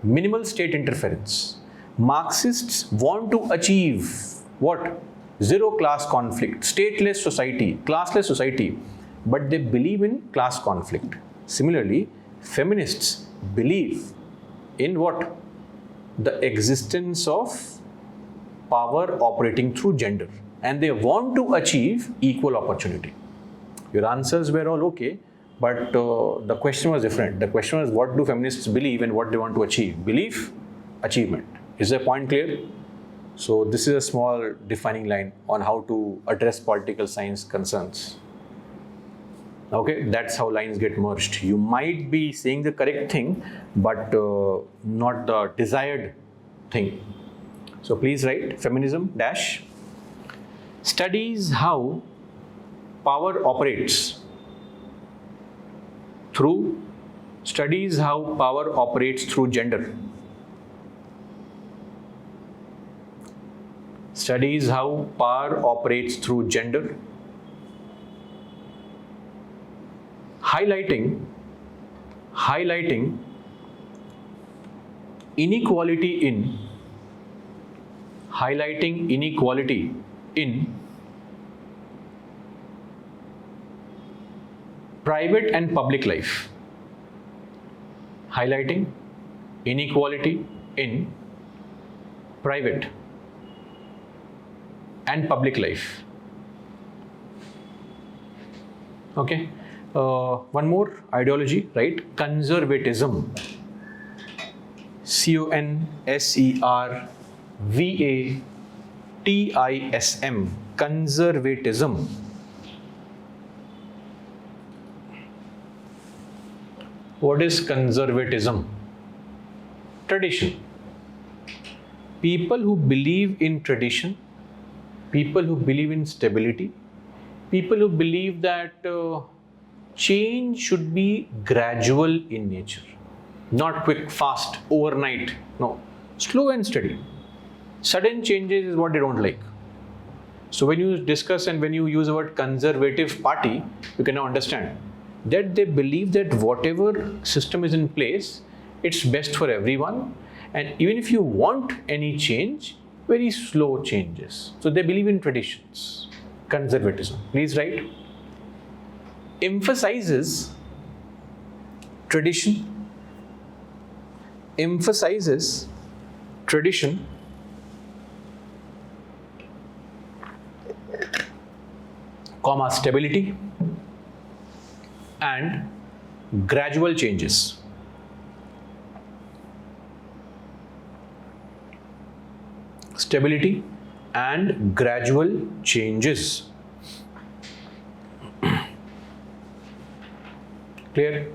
Minimal state interference. Marxists want to achieve what? Zero class conflict, stateless society, classless society. But they believe in class conflict. Similarly, feminists believe in what? The existence of power operating through gender. And they want to achieve equal opportunity. Your answers were all okay, but the question was different. The question was, what do feminists believe and what they want to achieve? Belief, achievement. Is the point clear? So this is a small defining line on how to address political science concerns. Okay, that's how lines get merged. You might be saying the correct thing, but not the desired thing. So please write feminism dash studies how power operates through gender. Studies how power operates through gender. Highlighting inequality in private and public life. Highlighting inequality in private and public life. Okay. One more ideology, right? Conservatism. CONSERVATISM. Conservatism. What is conservatism? Tradition. People who believe in tradition, people who believe in stability, people who believe that change should be gradual in nature, not quick, fast, overnight. No, slow and steady. Sudden changes is what they don't like. So when you discuss and when you use the word conservative party, you can now understand that they believe that whatever system is in place, it's best for everyone. And even if you want any change, very slow changes. So they believe in traditions. Conservatism. Please write. Emphasizes tradition, comma, stability and gradual changes. Stability and gradual changes. Clear?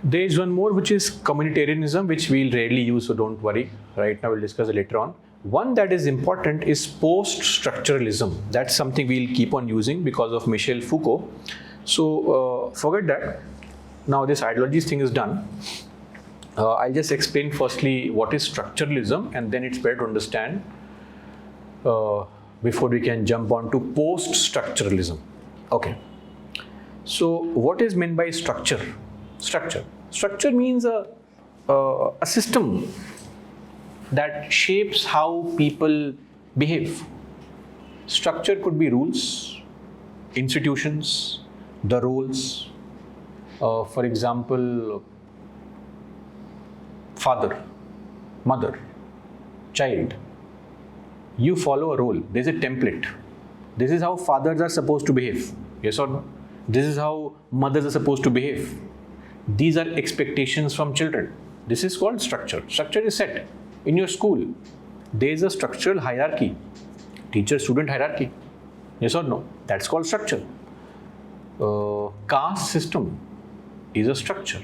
There is one more, which is communitarianism, which we'll rarely use, so don't worry. Right now we'll discuss it later on. One that is important is post-structuralism. That's something we'll keep on using because of Michel Foucault. So forget that. Now this ideologies thing is done. I'll just explain firstly what is structuralism, and then it's better to understand before we can jump on to post-structuralism. Okay. So what is meant by structure? Structure means a system that shapes how people behave. Structure could be rules, institutions, the roles. For example, father, mother, child. You follow a role. There's a template. This is how fathers are supposed to behave. Yes or no? This is how mothers are supposed to behave. These are expectations from children. This is called structure. Structure is set. In your school, there is a structural hierarchy. Teacher-student hierarchy. Yes or no? That's called structure. Caste system is a structure.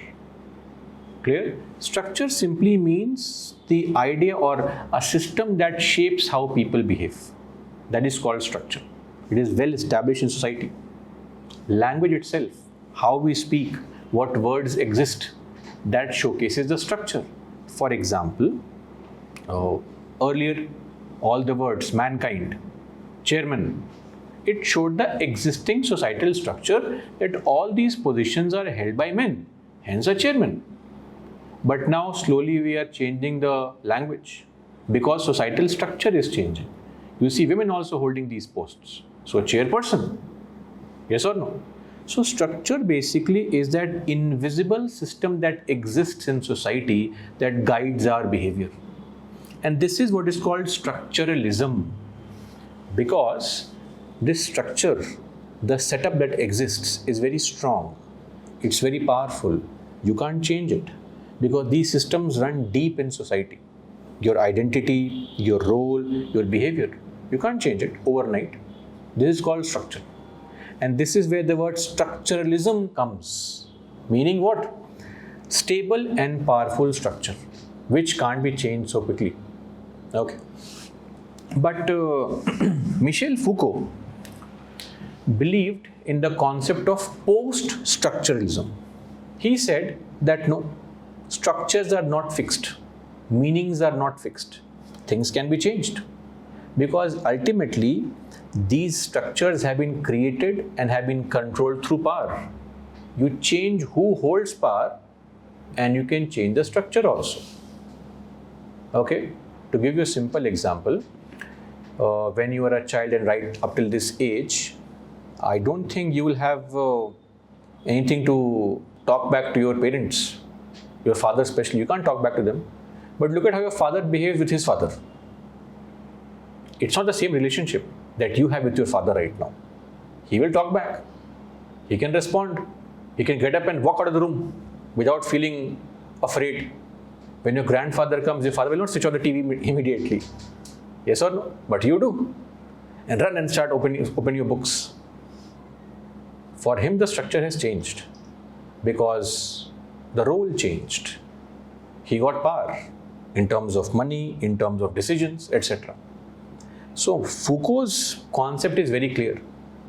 Clear? Structure simply means the idea or a system that shapes how people behave. That is called structure. It is well established in society. Language itself, how we speak, what words exist, that showcases the structure. For example, earlier all the words mankind, chairman, it showed the existing societal structure that all these positions are held by men, hence a chairman. But now slowly we are changing the language because societal structure is changing. You see women also holding these posts. So chairperson, yes or no? So structure basically is that invisible system that exists in society that guides our behavior. And this is what is called structuralism. Because this structure, the setup that exists is very strong. It's very powerful. You can't change it. Because these systems run deep in society. Your identity, your role, your behavior. You can't change it overnight. This is called structure. And this is where the word structuralism comes. Meaning what? Stable and powerful structure, which can't be changed so quickly. Okay. But Michel Foucault believed in the concept of post-structuralism. He said that no, structures are not fixed, meanings are not fixed, things can be changed. Because ultimately, these structures have been created and have been controlled through power. You change who holds power and you can change the structure also. Okay, to give you a simple example, when you are a child and right up till this age, I don't think you will have anything to talk back to your parents, your father especially. You can't talk back to them. But look at how your father behaves with his father. It's not the same relationship that you have with your father right now. He will talk back. He can respond. He can get up and walk out of the room without feeling afraid. When your grandfather comes, your father will not switch on the TV immediately. Yes or no? But you do. And run and start open your books. For him, the structure has changed because the role changed. He got power in terms of money, in terms of decisions, etc. So Foucault's concept is very clear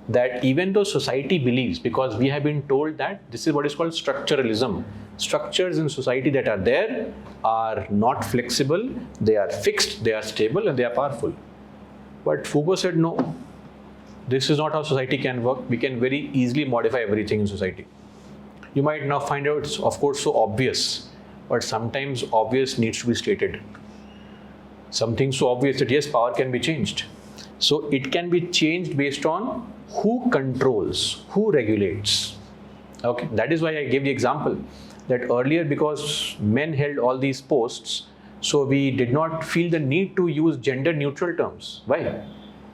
that even though society believes, because we have been told that this is what is called structuralism, structures in society that are there are not flexible, they are fixed, they are stable and they are powerful. But Foucault said no, this is not how society can work. We can very easily modify everything in society. You might now find out it's of course so obvious, but sometimes obvious needs to be stated. Something so obvious that yes, power can be changed. So it can be changed based on who controls, who regulates. Okay, that is why I gave the example that earlier because men held all these posts, so we did not feel the need to use gender neutral terms. Why?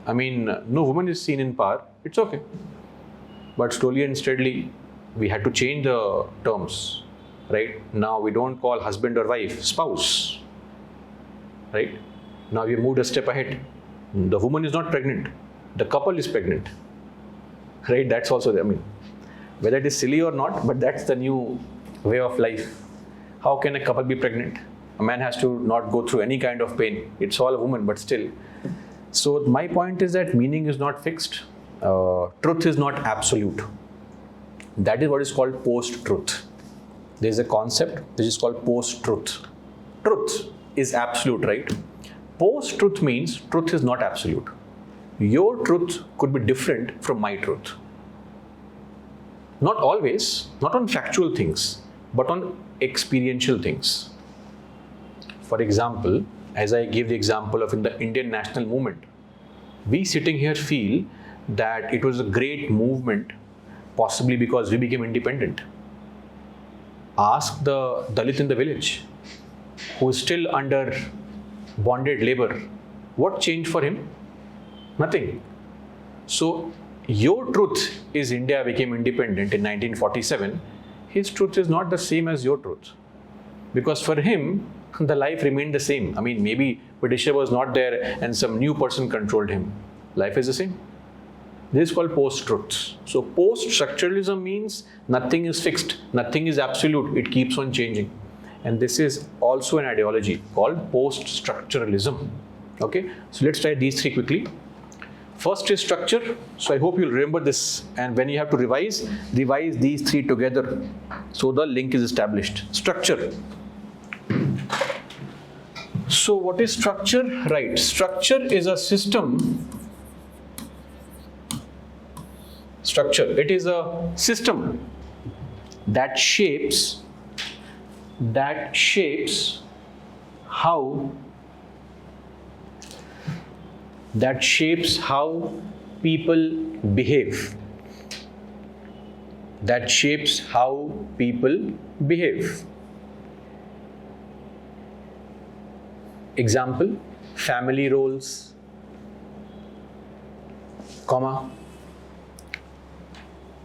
I mean, no woman is seen in power, it's okay. But slowly and steadily, we had to change the terms, right? Now we don't call husband or wife, spouse, right? Now we moved a step ahead. The woman is not pregnant, the couple is pregnant, right? That's also, I mean, whether it is silly or not, but that's the new way of life. How can a couple be pregnant? A man has to not go through any kind of pain. It's all a woman, but still. So my point is that meaning is not fixed. Truth is not absolute. That is what is called post-truth. There is a concept which is called post-truth. Truth is absolute, right? Post-truth means truth is not absolute. Your truth could be different from my truth. Not always, not on factual things, but on experiential things. For example, as I gave the example of in the Indian national movement, We sitting here feel that it was a great movement, possibly because we became independent. Ask the Dalit in the village, who is still under bonded labor. What changed for him? Nothing. So, your truth is India became independent in 1947. His truth is not the same as your truth. Because for him, the life remained the same. I mean, maybe Britisher was not there and some new person controlled him. Life is the same. This is called post-truth. So post-structuralism means nothing is fixed, nothing is absolute, it keeps on changing. And this is also an ideology called post-structuralism. Okay, so let's try these three quickly. First is structure. So I hope you'll remember this, and when you have to revise these three together so the link is established. Structure. So what is structure? Right, structure is a system. Structure, it is a system that shapes how people behave. That shapes how people behave. Example, family roles, comma,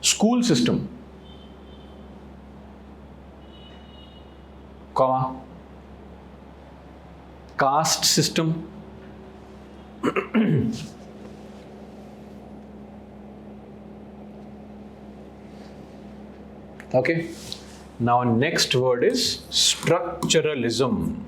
school system, comma, caste system, okay. Now next word is structuralism.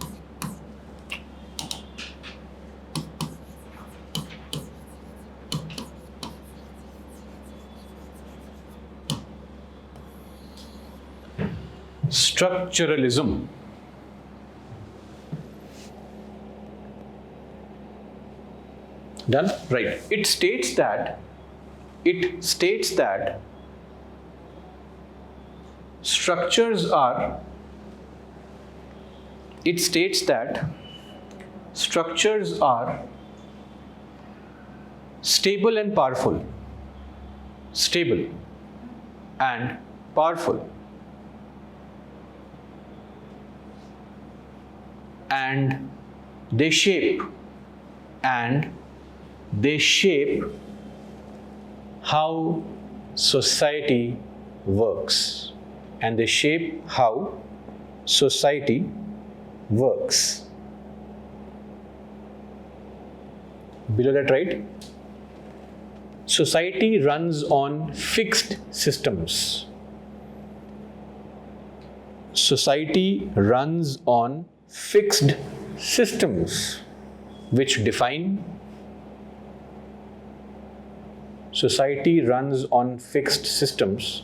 Structuralism. Done? Right. It states that structures are stable and powerful. Stable and powerful. And they shape how society works. And they shape how society works. Below that, right? Society runs on fixed systems. Society runs on fixed systems which define. Society runs on fixed systems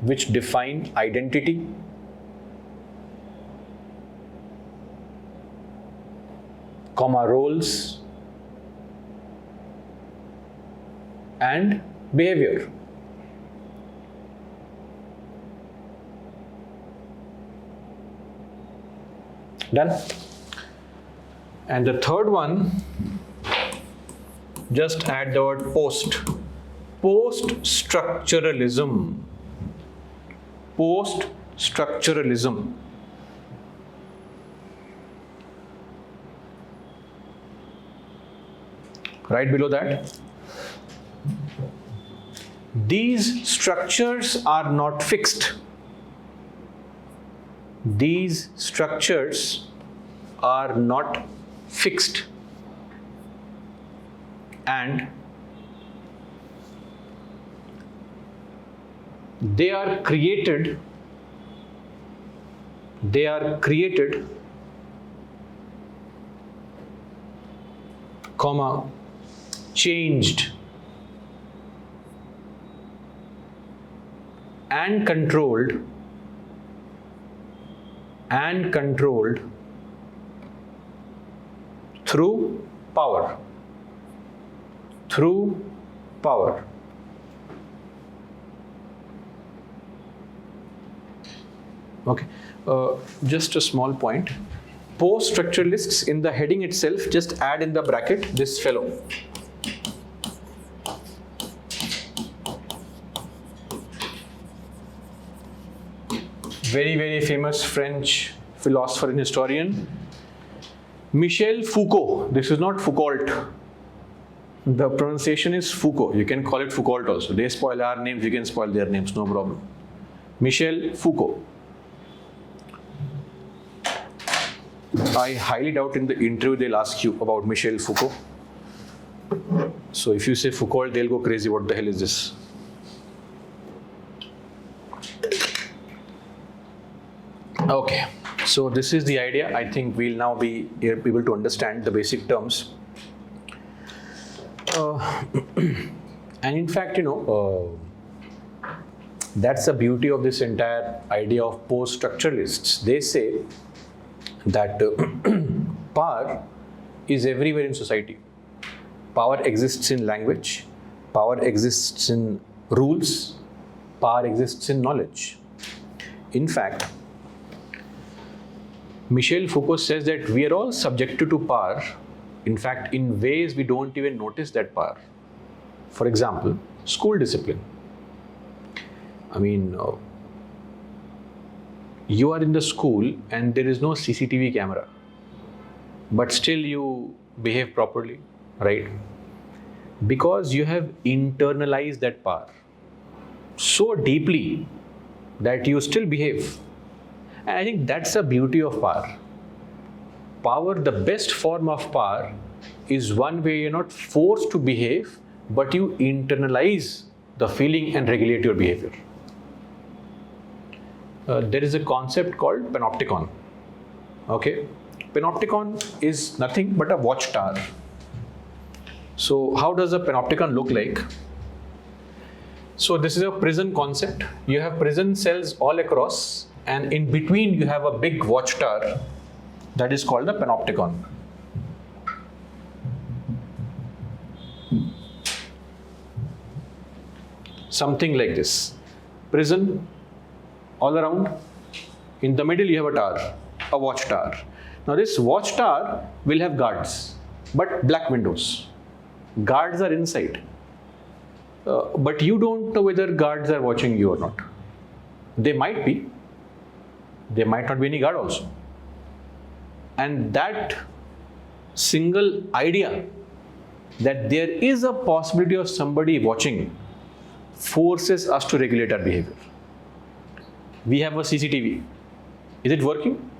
which define identity, comma, roles and behavior. Done? And the third one, just add the word post. Post-structuralism. Post-structuralism. Right below that. These structures are not fixed. These structures are not fixed. And they are created, comma, changed and controlled through power. Okay, just a small point. Post-structuralists, in the heading itself, just add in the bracket this fellow. very, very famous French philosopher and historian, Michel Foucault. This is not Foucault. The pronunciation is Foucault. You can call it Foucault also. They spoil our names, you can spoil their names, no problem. Michel Foucault. I highly doubt in the interview they'll ask you about Michel Foucault. So if you say Foucault, they'll go crazy. What the hell is this? Okay, so this is the idea. I think we'll now be able to understand the basic terms. And in fact, that's the beauty of this entire idea of post-structuralists. They say that power is everywhere in society. Power exists in language, power exists in rules, power exists in knowledge. In fact, Michel Foucault says that we are all subjected to power, in fact, in ways we don't even notice that power. For example, school discipline. I mean, you are in the school and there is no CCTV camera, but still you behave properly, right? Because you have internalized that power so deeply that you still behave. And I think that's the beauty of power. Power, the best form of power, is one where you're not forced to behave, but you internalize the feeling and regulate your behavior. There is a concept called panopticon. Okay, panopticon is nothing but a watchtower. So how does a panopticon look like? So this is a prison concept. You have prison cells all across, and in between you have a big watchtower that is called the panopticon. Something like this. Prison all around. In the middle you have a tower, a watchtower. Now this watchtower will have guards, but black windows. Guards are inside. But you don't know whether guards are watching you or not. They might be. There might not be any guard also. And that single idea that there is a possibility of somebody watching forces us to regulate our behavior. We have a CCTV. Is it working?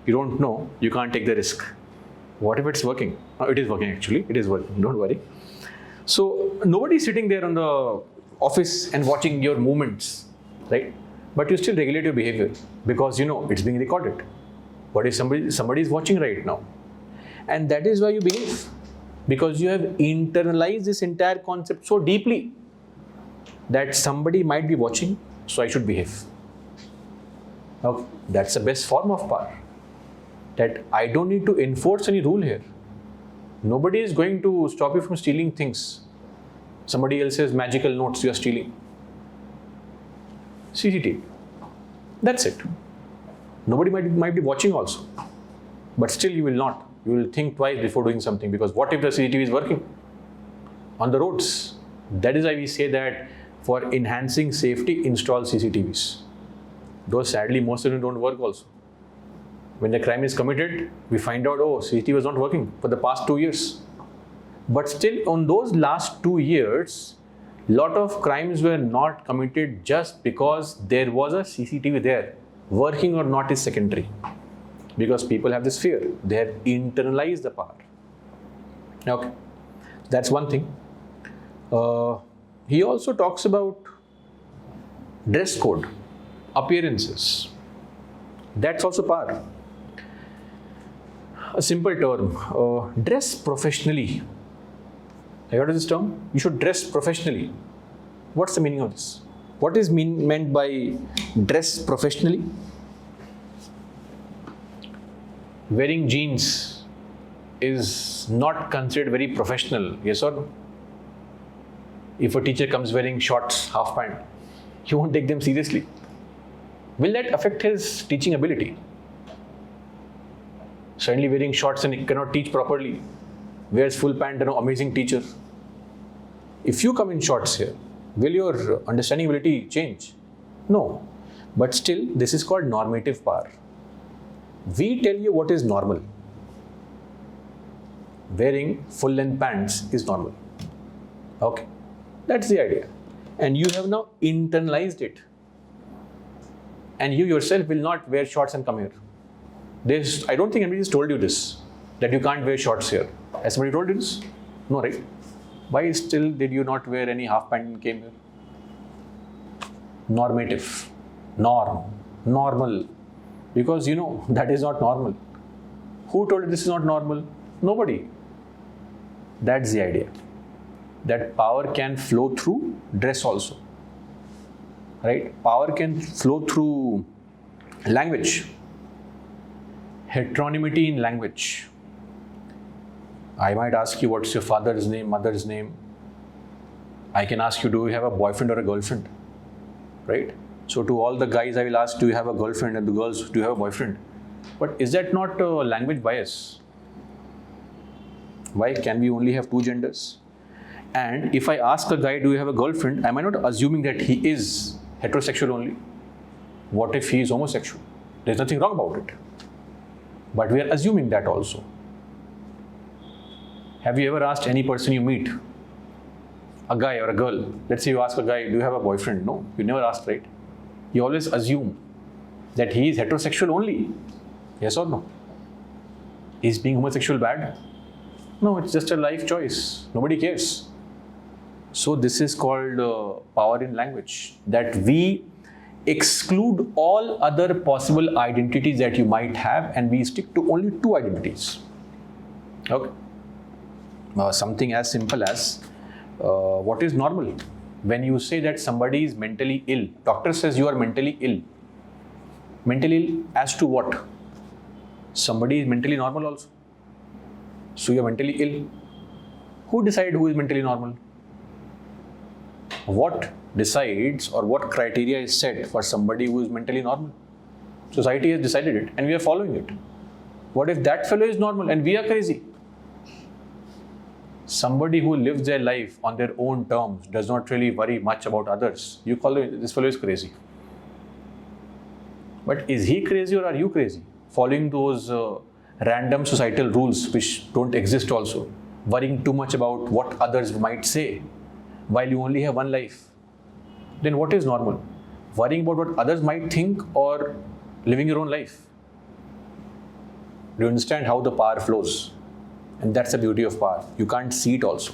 You don't know. You can't take the risk. What if it's working? It is working actually. It is working. Don't worry. So nobody is sitting there on the office and watching your movements, right? But you still regulate your behavior because you know it's being recorded. What if somebody is watching right now? And that is why you behave, because you have internalized this entire concept so deeply that somebody might be watching, so I should behave. Now, that's the best form of power. That I don't need to enforce any rule here. Nobody is going to stop you from stealing things. Somebody else's magical notes you are stealing. CCTV. That's it. Nobody might be watching also. But still you will not. You will think twice before doing something, because what if the CCTV is working on the roads? That is why we say that for enhancing safety, install CCTVs. Though sadly most of them don't work also. When the crime is committed, we find out, oh, CCTV was not working for the past 2 years. But still, on those last 2 years, lot of crimes were not committed just because there was a CCTV there. Working or not is secondary. Because people have this fear. They have internalized the power. Okay, that's one thing. He also talks about dress code, appearances. That's also power. A simple term, dress professionally. Have you heard of this term? You should dress professionally. What's the meaning of this? What is meant by dress professionally? Wearing jeans is not considered very professional, yes or no? If a teacher comes wearing shorts, half pant, you won't take them seriously. Will that affect his teaching ability? Suddenly wearing shorts and he cannot teach properly. Wears full pant, amazing teacher. If you come in shorts here, will your understanding ability change? No, But still, this is called normative power. We tell you what is normal. Wearing full length pants is normal. Okay, that's the idea. And you have now internalized it. And you yourself will not wear shorts and come here. I don't think anybody has told you this, that you can't wear shorts here. Has somebody told you this? No, right? Why still did you not wear any half pant and came here? Normative. Normal. Because you know that is not normal. Who told you this is not normal? Nobody. That's the idea. That power can flow through dress also. Right? Power can flow through language. Heteronomy in language. I might ask you what's your father's name, mother's name. I can ask you, do you have a boyfriend or a girlfriend? Right? So to all the guys I will ask, do you have a girlfriend? And the girls, do you have a boyfriend? But is that not a language bias? Why can we only have two genders? And if I ask a guy, do you have a girlfriend? Am I not assuming that he is heterosexual only? What if he is homosexual? There's nothing wrong about it. But we are assuming that also. Have you ever asked any person you meet, a guy or a girl? Let's say you ask a guy, do you have a boyfriend? No, you never ask, right? You always assume that he is heterosexual only. Yes or no? Is being homosexual bad? No, it's just a life choice. Nobody cares. So this is called power in language. That we exclude all other possible identities that you might have and we stick to only two identities. Okay. Something as simple as what is normal? When you say that somebody is mentally ill, doctor says you are mentally ill. Mentally ill as to what? Somebody is mentally normal also. So you are mentally ill. Who decides who is mentally normal? What decides or what criteria is set for somebody who is mentally normal? Society has decided it and we are following it. What if that fellow is normal and we are crazy? Somebody who lives their life on their own terms, does not really worry much about others, you call it, this fellow is crazy. But is he crazy or are you crazy? Following those random societal rules which don't exist also. Worrying too much about what others might say while you only have one life. Then what is normal? Worrying about what others might think or living your own life? Do you understand how the power flows? And that's the beauty of power. You can't see it also.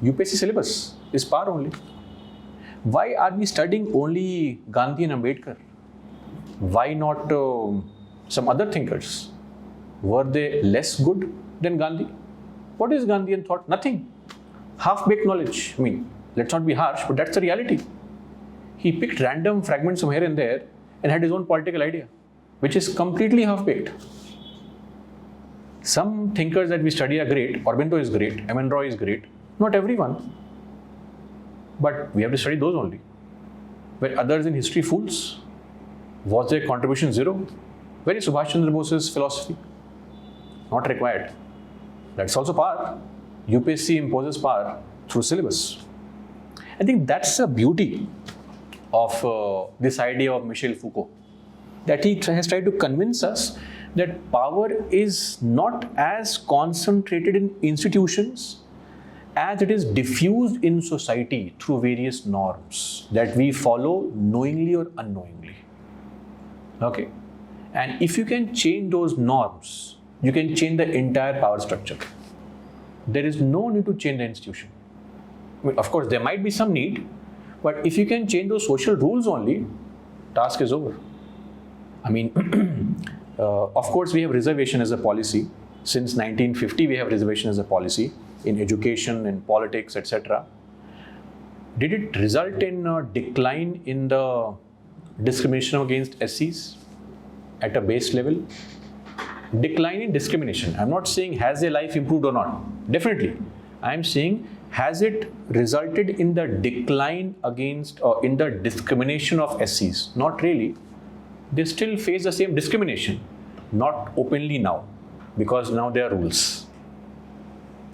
UPSC syllabus is power only. Why are we studying only Gandhi and Ambedkar? Why not some other thinkers? Were they less good than Gandhi? What is Gandhian thought? Nothing. Half-baked knowledge. I mean, let's not be harsh, but that's the reality. He picked random fragments from here and there and had his own political idea, which is completely half-baked. Some thinkers that we study are great. Aurobindo is great. M.N. Roy is great. Not everyone. But we have to study those only. Were others in history fools? Was their contribution zero? Where is Subhash Chandra Bose's philosophy? Not required. That's also power. UPSC imposes power through syllabus. I think that's the beauty of this idea of Michel Foucault. That he has tried to convince us that power is not as concentrated in institutions as it is diffused in society through various norms that we follow knowingly or unknowingly. Okay? And if you can change those norms, you can change the entire power structure. There is no need to change the institution. I mean, of course, there might be some need, but if you can change those social rules only, task is over. I mean, of course, we have reservation as a policy. Since 1950, we have reservation as a policy in education, in politics, etc. Did it result in a decline in the discrimination against SCs at a base level? Decline in discrimination. I'm not saying has their life improved or not. Definitely. I'm saying has it resulted in the decline against or in the discrimination of SCs? Not really. They still face the same discrimination. Not openly now, because now there are rules.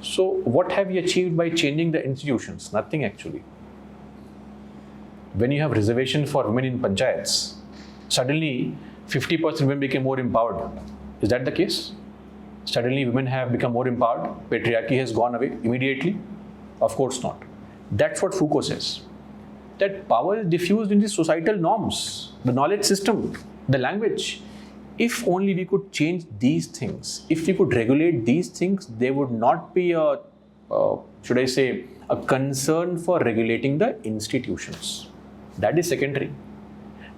So what have you achieved by changing the institutions? Nothing actually. when you have reservation for women in panchayats, suddenly 50% women became more empowered. Is that the case? Suddenly women have become more empowered? Patriarchy has gone away immediately? Of course not. That's what Foucault says. That power is diffused in the societal norms, the knowledge system, the language. If only we could change these things, if we could regulate these things, there would not be a concern for regulating the institutions. That is secondary.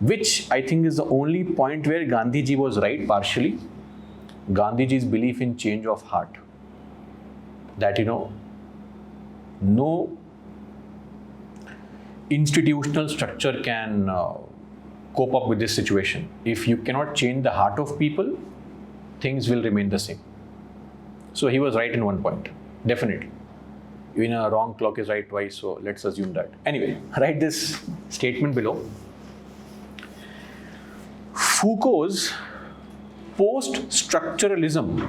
Which I think is the only point where Gandhiji was right partially. Gandhiji's belief in change of heart. That, no institutional structure can cope up with this situation. If you cannot change the heart of people, things will remain the same. So he was right in one point, definitely. Even a wrong clock is right twice, so let's assume that. Anyway, write this statement below. Foucault's post-structuralism.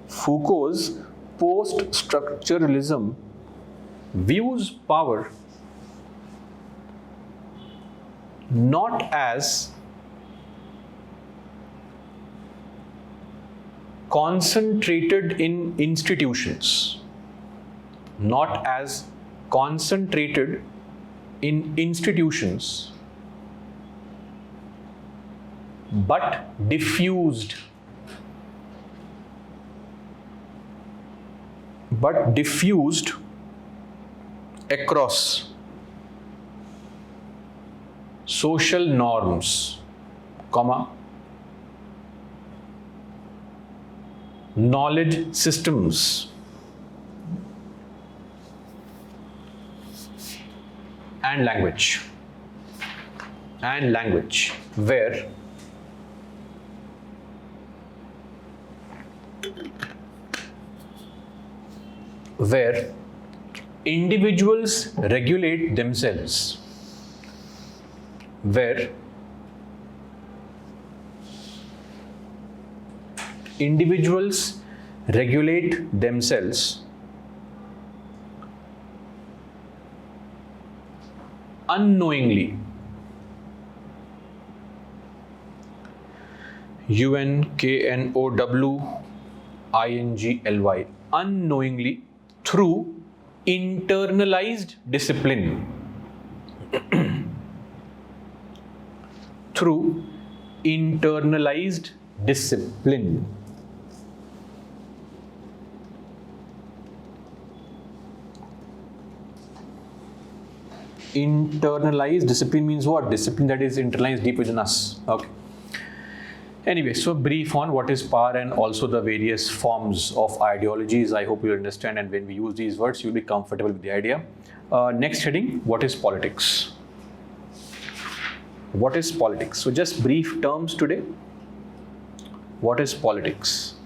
Foucault's post-structuralism views power not as concentrated in institutions, not as concentrated in institutions, but diffused across social norms, knowledge systems, and language, where individuals regulate themselves, unknowingly. UNKNOWINGLY, unknowingly, through internalized discipline. Through internalized discipline. Internalized discipline means what? Discipline that is internalized deep within us. Okay. Anyway, so brief on what is power and also the various forms of ideologies. I hope you understand, and when we use these words, you'll be comfortable with the idea. Next heading, what is politics? What is politics? So just brief terms today. What is politics?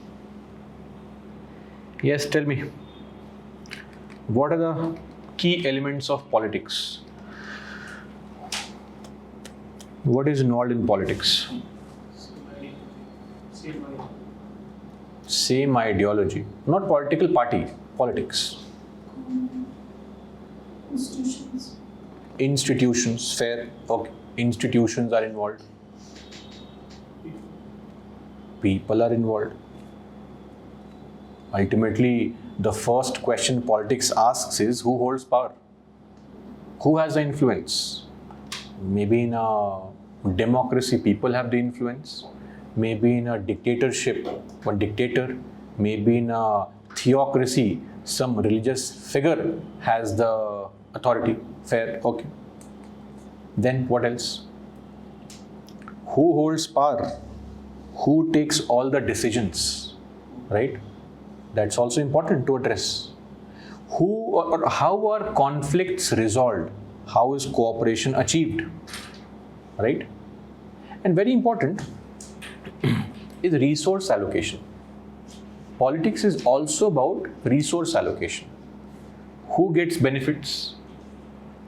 Yes, tell me. What are the key elements of politics? What is involved in politics? Same ideology. Not political party, politics. Institutions, fair. Okay. Institutions are involved. People are involved. Ultimately, the first question politics asks is, who holds power? Who has the influence? Maybe in a democracy, people have the influence. Maybe in a dictatorship, one dictator. Maybe in a theocracy, some religious figure has the authority. Fair, okay. Then what else? Who holds power? Who takes all the decisions? Right? That's also important to address. Who or how are conflicts resolved? How is cooperation achieved? Right? And very important is resource allocation. Politics is also about resource allocation. Who gets benefits?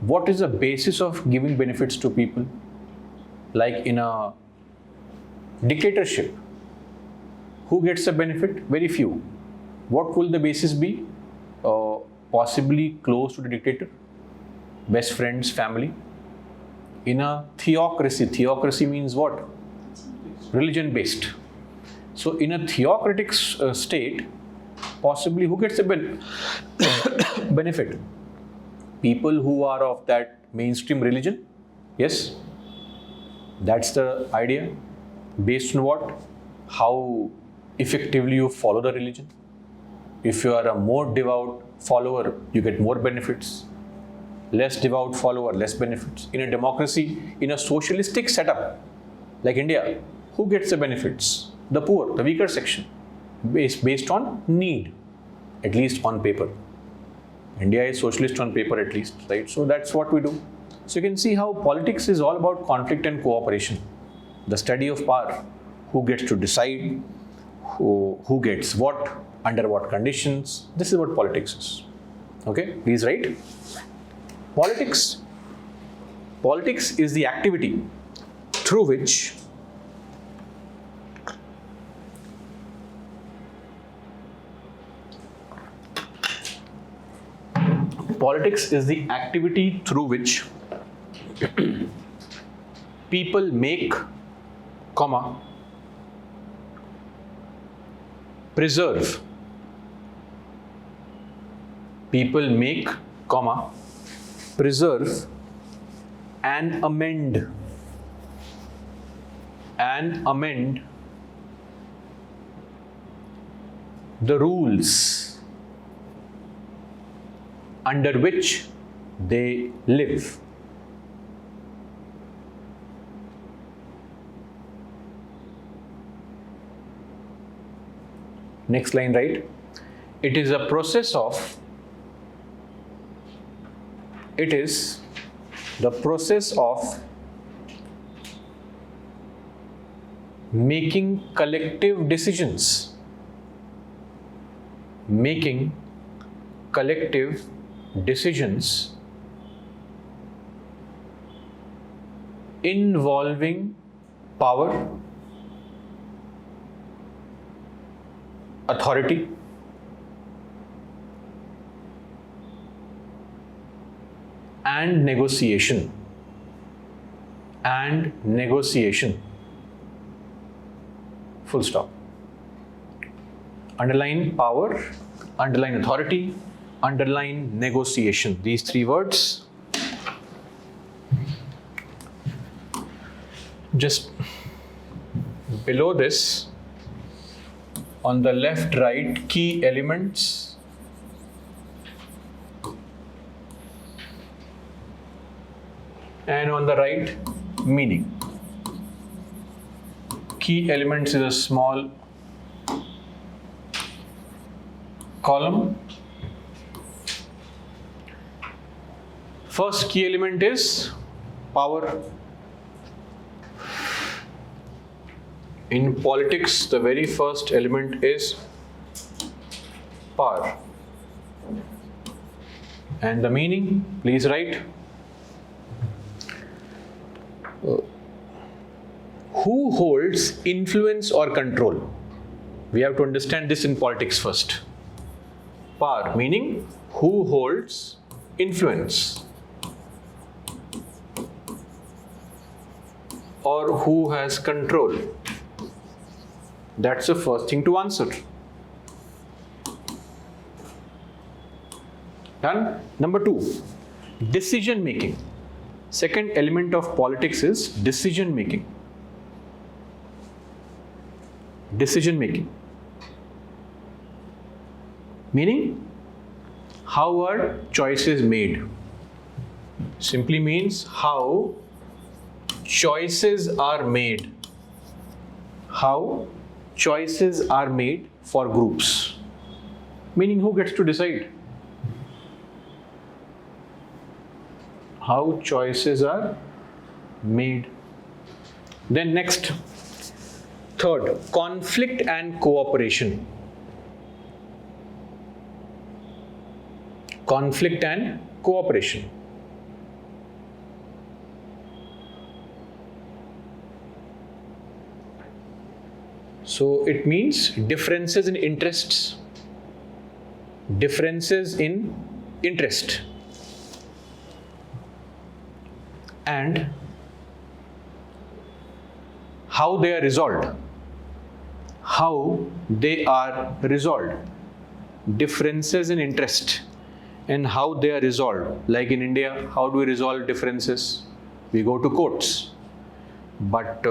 What is the basis of giving benefits to people? Like in a dictatorship, who gets the benefit? Very few. What will the basis be? possibly close to the dictator, best friends, family. In a theocracy means what? Religion based. So in a theocratic state, possibly who gets the benefit? People who are of that mainstream religion. Yes, that's the idea. Based on what? How effectively you follow the religion. If you are a more devout follower, you get more benefits. Less devout follower, less benefits. In a democracy, in a socialistic setup like India, who gets the benefits? The poor, the weaker section, based on need, at least on paper. India is socialist on paper at least, right? So that's what we do. So you can see how politics is all about conflict and cooperation. The study of power, who gets to decide, who gets what, under what conditions. This is what politics is. Okay, please write. Politics is the activity through which people make, preserve. People make, preserve and amend the rules under which they live. Next line, right? It is the process of making collective decisions. Involving power, authority, and negotiation. Full stop. Underline power, underline authority, underline negotiation. These three words. Just below this, on the left, right, key elements. And on the right, meaning. Key elements is a small column. First key element is power. In politics, the very first element is power. And the meaning, please write. Who holds influence or control? We have to understand this in politics first. Power, meaning who holds influence or who has control. That's the first thing to answer. Done? Number 2, decision making. Second element of politics is decision making. Decision making. Meaning, how are choices made? Simply means how choices are made. How choices are made for groups. Meaning, who gets to decide? How choices are made. Then next, third, conflict and cooperation. Conflict and cooperation. So it means differences in interests, differences in interest and how they are resolved. How they are resolved. Differences in interest and how they are resolved. Like in India, how do we resolve differences? We go to courts. But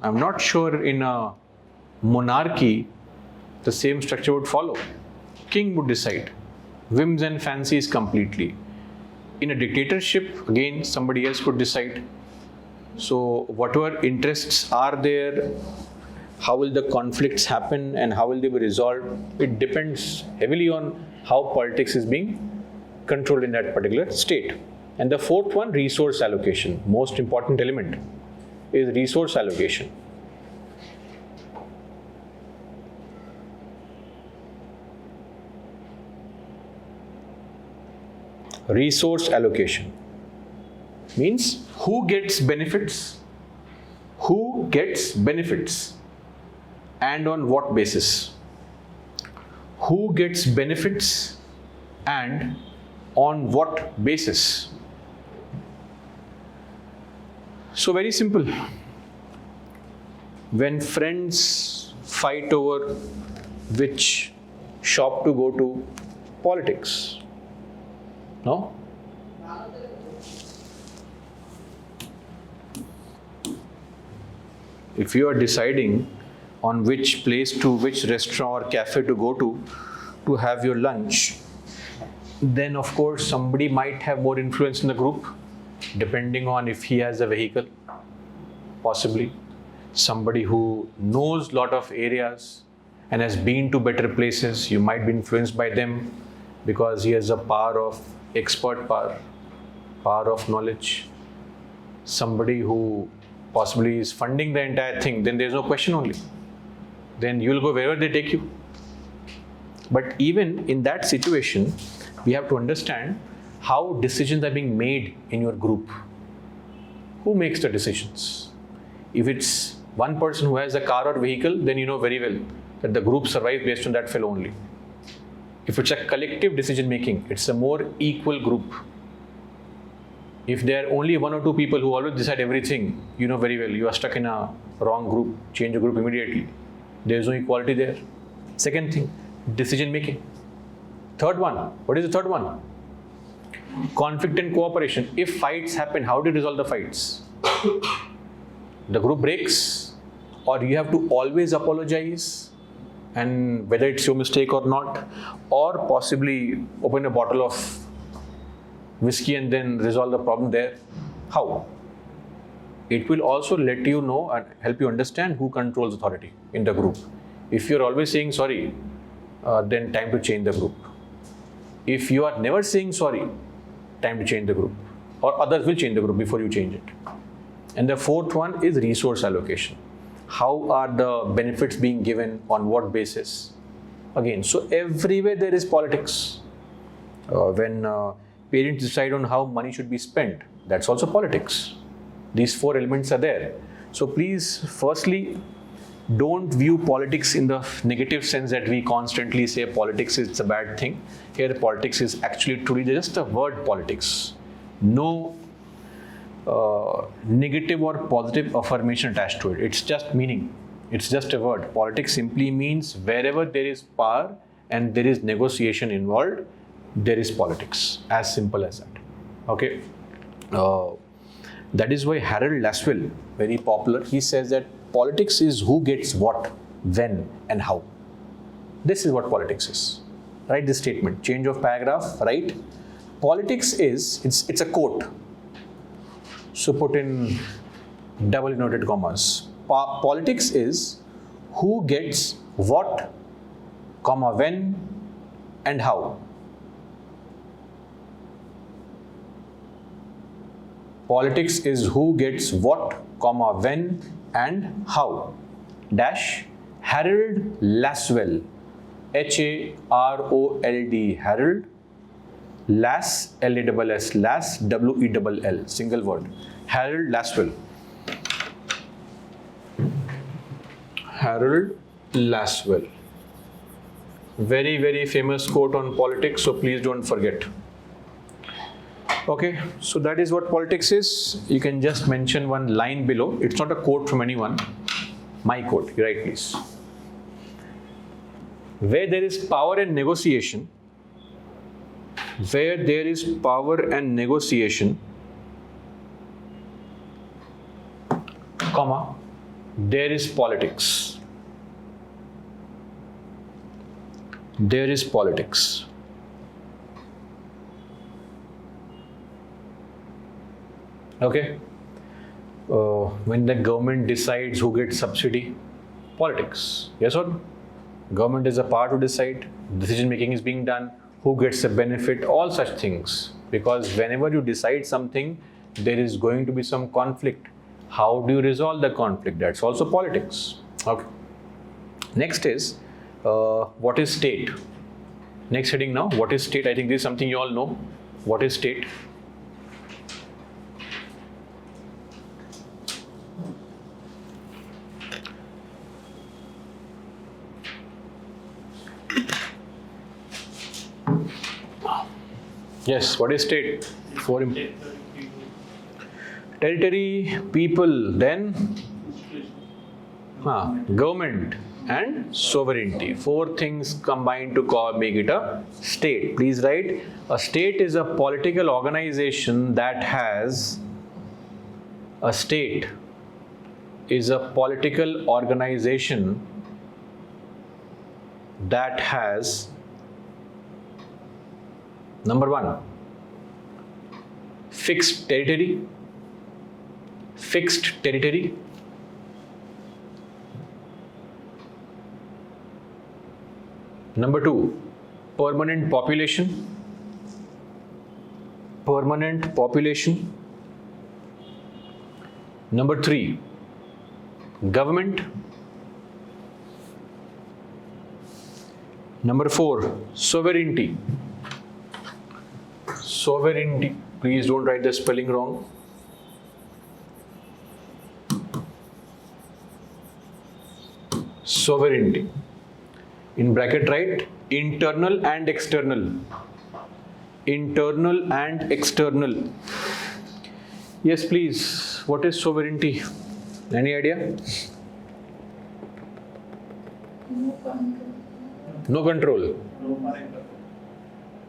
I'm not sure in a monarchy the same structure would follow. King would decide. Whims and fancies completely. In a dictatorship, again, somebody else could decide. So whatever interests are there, how will the conflicts happen and how will they be resolved? It depends heavily on how politics is being controlled in that particular state. And the fourth one, resource allocation. Most important element is resource allocation. Resource allocation means who gets benefits, and on what basis. Who gets benefits and on what basis. So very simple. When friends fight over which shop to go to, politics. No? If you are deciding on which place to, which restaurant or cafe to go to have your lunch, then of course somebody might have more influence in the group, depending on if he has a vehicle, possibly. Somebody who knows lot of areas and has been to better places, you might be influenced by them because he has a power of expert power of knowledge. Somebody who possibly is funding the entire thing, then there's no question only. Then you'll go wherever they take you. But even in that situation, we have to understand how decisions are being made in your group. Who makes the decisions? If it's one person who has a car or vehicle, then you know very well that the group survives based on that fellow only. If it's a collective decision making, it's a more equal group. If there are only one or two people who always decide everything, you know very well you are stuck in a wrong group. Change your group immediately. There is no equality there. Second thing, decision making. Third one, what is the third one? Conflict and cooperation. If fights happen, how do you resolve the fights? The group breaks, or you have to always apologize, and whether it's your mistake or not, or possibly open a bottle of whiskey and then resolve the problem there. How? It will also let you know and help you understand who controls authority in the group. If you're always saying sorry, then time to change the group. If you are never saying sorry, time to change the group. Or others will change the group before you change it. And the fourth one is resource allocation. How are the benefits being given, on what basis? Again, so everywhere there is politics. When parents decide on how money should be spent, that's also politics. These four elements are there. So please, firstly, don't view politics in the negative sense that we constantly say politics is a bad thing. Here, politics is actually truly just a word, politics. No negative or positive affirmation attached to it. It's just meaning. It's just a word. Politics simply means wherever there is power and there is negotiation involved, there is politics. As simple as that. Okay. That is why Harold Laswell, very popular, he says that politics is who gets what, when, and how. This is what politics is. Write this statement. Change of paragraph, right? Politics is, it's a quote. So put in double inverted commas. Politics is who gets what, comma, when, and how. Politics is who gets what, comma, when, and how. Dash Harold Laswell. Harold. Harold. Lass, Lass, Lass, Well, single word. Harold Laswell. Harold Laswell. Very, very famous quote on politics, so please don't forget. Okay, so that is what politics is. You can just mention one line below. It's not a quote from anyone. My quote, you write please. Where there is power and negotiation, where there is power and negotiation, comma, there is politics. There is politics. Okay? When the government decides who gets subsidy, politics. Yes or no? Government is a power to decide. Decision making is being done. Who gets the benefit? All such things. Because whenever you decide something, there is going to be some conflict. How do you resolve the conflict? That's also politics. Okay. Next is what is state? Next heading now. What is state? I think this is something you all know. What is state? Yes, what is state? For territory, people, then government and sovereignty. Four things combined to make it a state. Please write, a state is a political organization that has, a state is a political organization that has, number one, fixed territory. Fixed territory. Number two, permanent population. Permanent population. Number three, government. Number four, sovereignty. Sovereignty. Please don't write the spelling wrong. Sovereignty. In bracket write internal and external. Internal and external. Yes, please. What is sovereignty? Any idea? No control.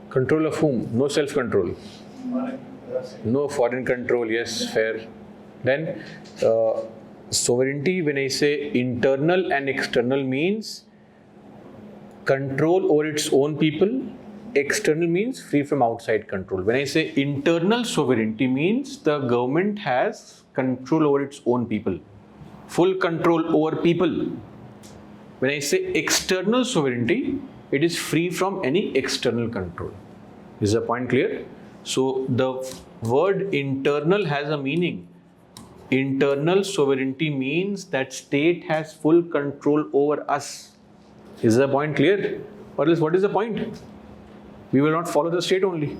Control of whom? No self-control. No foreign control. Yes, fair. Then sovereignty, when I say internal and external, means control over its own people. External means free from outside control. When I say internal sovereignty, means the government has control over its own people. Full control over people. When I say external sovereignty, it is free from any external control. Is the point clear? So the word internal has a meaning. Internal sovereignty means that state has full control over us. Is the point clear? Or else what is the point? We will not follow the state only.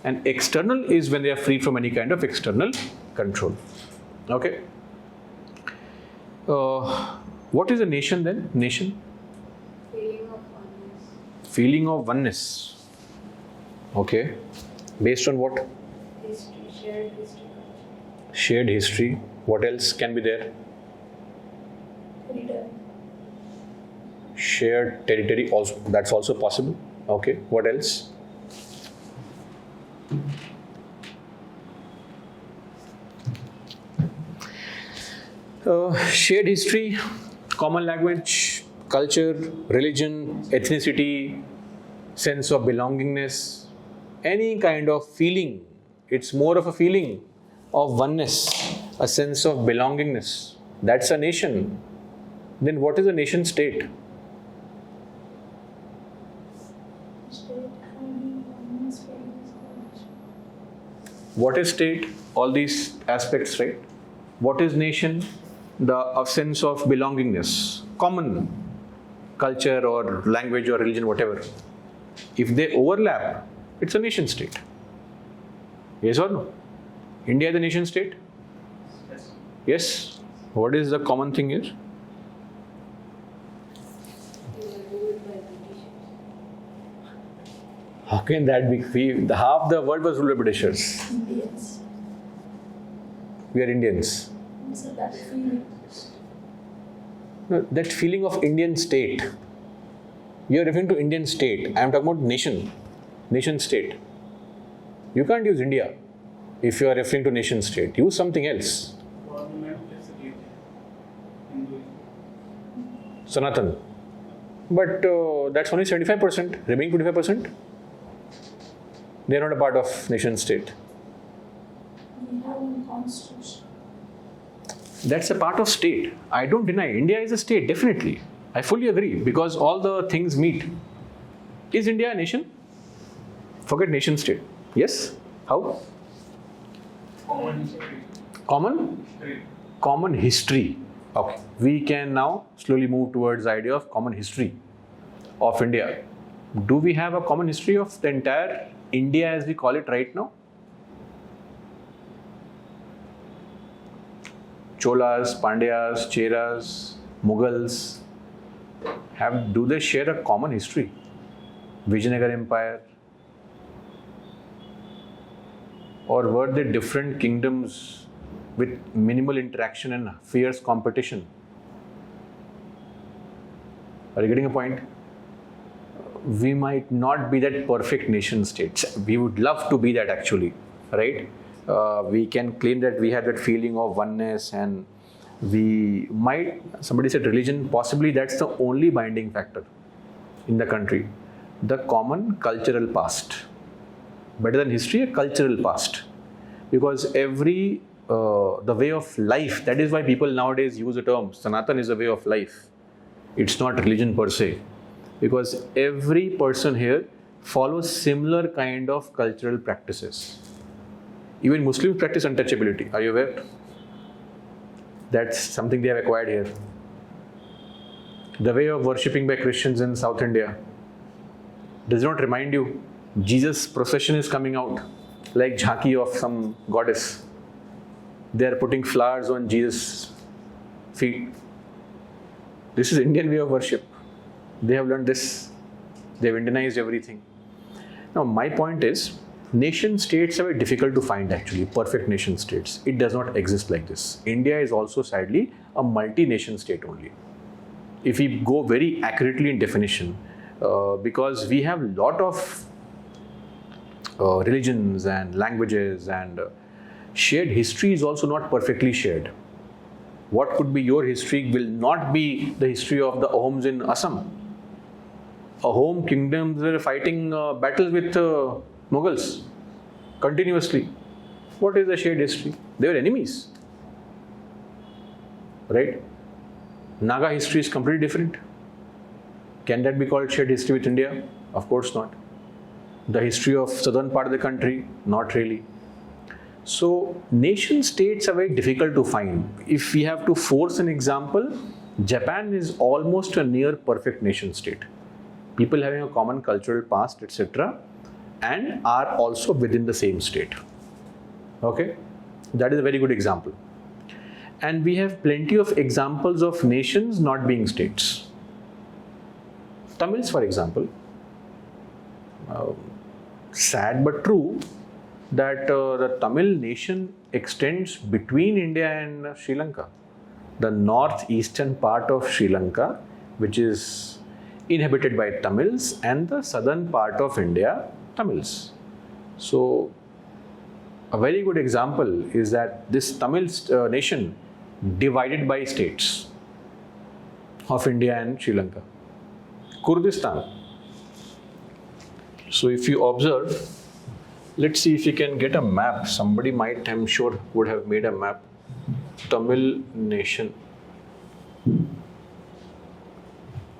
And external is when they are free from any kind of external control. Okay. What is a nation then? Nation? Feeling of oneness. Feeling of oneness. Okay. Based on what? History, shared history. Shared history. What else can be there? Freedom. Shared territory, also that's also possible. Okay. What else? Shared history, common language, culture, religion, ethnicity, sense of belongingness, any kind of feeling. It's more of a feeling of oneness, a sense of belongingness. That's a nation. Then what is a nation state? What is state? All these aspects, right? What is nation? A sense of belongingness, common culture or language or religion, whatever. If they overlap, it's a nation state. Yes or no? India is a nation state? Yes. Yes. What is the common thing here? They were ruled by British. can that be? Half the world was ruled by Britishers. Indians. We are Indians. So that feeling. No, that feeling of Indian state. You are referring to Indian state. I am talking about nation. Nation state. You can't use India if you are referring to nation state. Use something else. Government is a Hindu. Sanatan. But that's only 75%. Remaining 25%. They are not a part of nation state. We have one constitution. That's a part of state. I don't deny India is a state, definitely. I fully agree because all the things meet. Is India a nation? Forget nation state. Yes? How? Common history. Common? History. Common history. Okay. We can now slowly move towards the idea of common history of India. Do we have a common history of the entire India as we call it right now? Cholas, Pandyas, Cheras, Mughals, do they share a common history? Vijayanagar Empire? Or were they different kingdoms with minimal interaction and fierce competition? Are you getting a point? We might not be that perfect nation states. We would love to be that actually, right? We can claim that we have that feeling of oneness, and we might, somebody said religion, possibly that's the only binding factor in the country. The common cultural past. Better than history, a cultural past. Because the way of life, that is why people nowadays use the term Sanatan is a way of life. It's not religion per se. Because every person here follows similar kind of cultural practices. Even Muslims practice untouchability. Are you aware? That's something they have acquired here. The way of worshipping by Christians in South India. Does it not remind you? Jesus' procession is coming out like jhanki of some goddess. They are putting flowers on Jesus' feet. This is Indian way of worship. They have learned this. They have Indianized everything. Now, my point is, nation states are very difficult to find actually, perfect nation states. It does not exist like this. India is also sadly a multi-nation state only. If we go very accurately in definition, because we have a lot of religions and languages, and shared history is also not perfectly shared. What could be your history will not be the history of the Ahoms in Assam. Ahom kingdoms were fighting battles with Mughals continuously. What is the shared history? They were enemies. Right? Naga history is completely different. Can that be called shared history with India? Of course not. The history of southern part of the country? Not really. So, nation states are very difficult to find. If we have to force an example, Japan is almost a near perfect nation state. People having a common cultural past, etc., and are also within the same state. Okay? That is a very good example. And we have plenty of examples of nations not being states. Tamils, for example, sad but true that the Tamil nation extends between India and Sri Lanka. The northeastern part of Sri Lanka, which is inhabited by Tamils, and the southern part of India, Tamils. So, a very good example is that this Tamil nation divided by states of India and Sri Lanka. Kurdistan. So, if you observe, let's see if you can get a map. Somebody might, I'm sure, would have made a map. Tamil nation.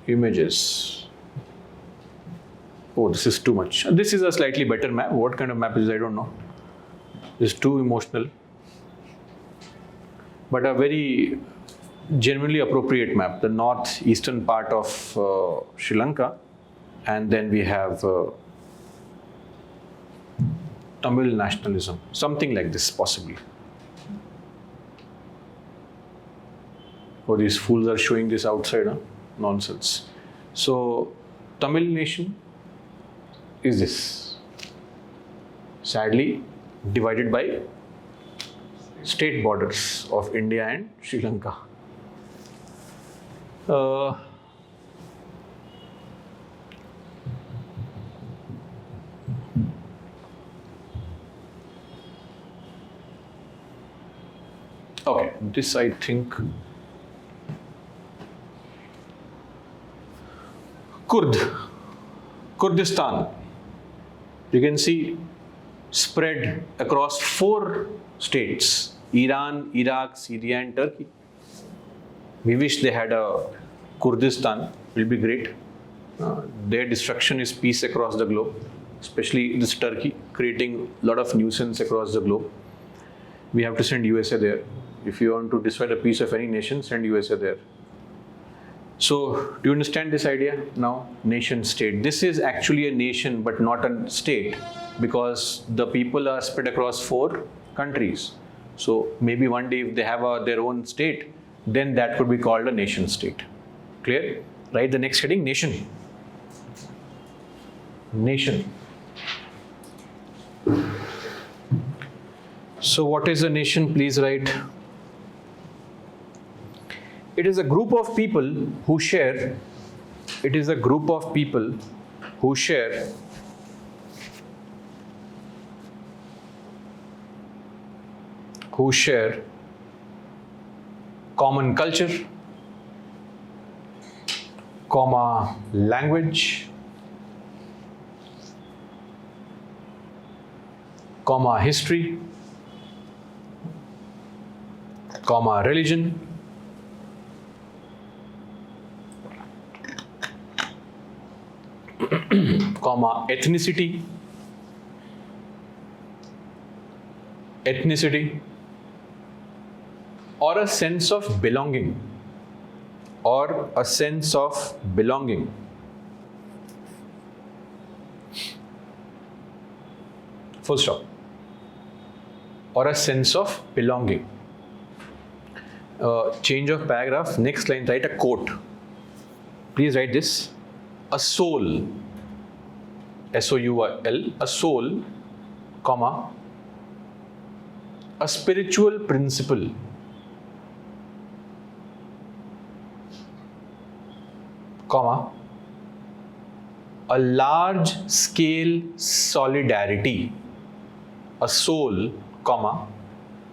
Images. Oh, this is too much. This is a slightly better map. What kind of map is it? I don't know. It's too emotional. But a very genuinely appropriate map. The northeastern part of Sri Lanka. And then we have Tamil nationalism. Something like this, possibly. Oh, these fools are showing this outside, huh? Nonsense. So, Tamil nation is this. sadly divided by state borders of India and Sri Lanka. Okay, this I think. Kurdistan. You can see spread across 4 states: Iran, Iraq, Syria, and Turkey. We wish they had a Kurdistan, will be great. Their destruction is peace across the globe, especially this Turkey, creating a lot of nuisance across the globe. We have to send USA there. If you want to destroy the peace of any nation, send USA there. So, do you understand this idea now? Nation state. This is actually a nation but not a state, because the people are spread across 4 countries. So, maybe one day if they have their own state, then that could be called a nation state. Clear? Write the next heading, nation. Nation. So, what is a nation? Please write. It is a group of people who share. It is a group of people who share common culture, language, history, religion, ethnicity, or a sense of belonging, full stop, or a sense of belonging. Change of paragraph, next line, write a quote. Please write this: a soul, S-O-U-L, a soul, a spiritual principle, a large scale solidarity. A soul,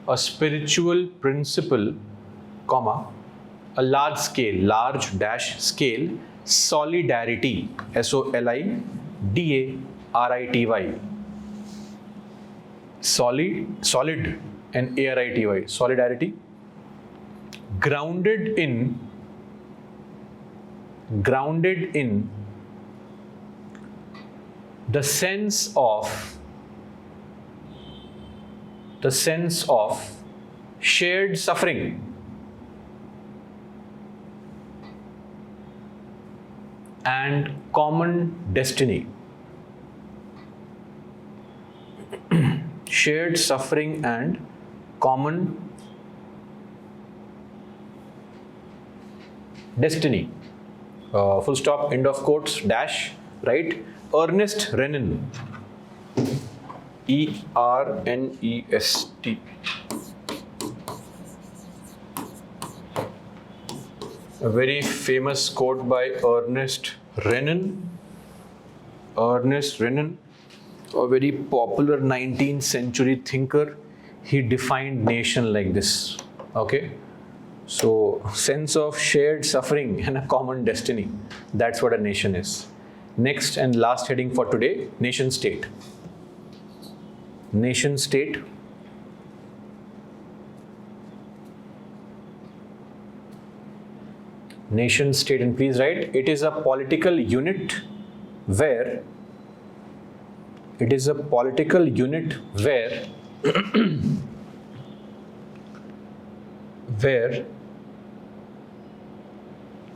a spiritual principle, a large scale, solidarity, S-O-L-I-D-A-R-I-T-Y. Solid and A-R-I-T-Y, solidarity. Grounded in the sense of shared suffering and common destiny. Shared suffering and common destiny. Full stop, end of quotes, dash, right? Ernest Renan, E-R-N-E-S-T. A very famous quote by Ernest Renan. A very popular 19th century thinker. He defined nation like this. Okay? So, sense of shared suffering and a common destiny. That's what a nation is. Next and last heading for today, nation state. Nation state. Nation state, and please write, it is a political unit where where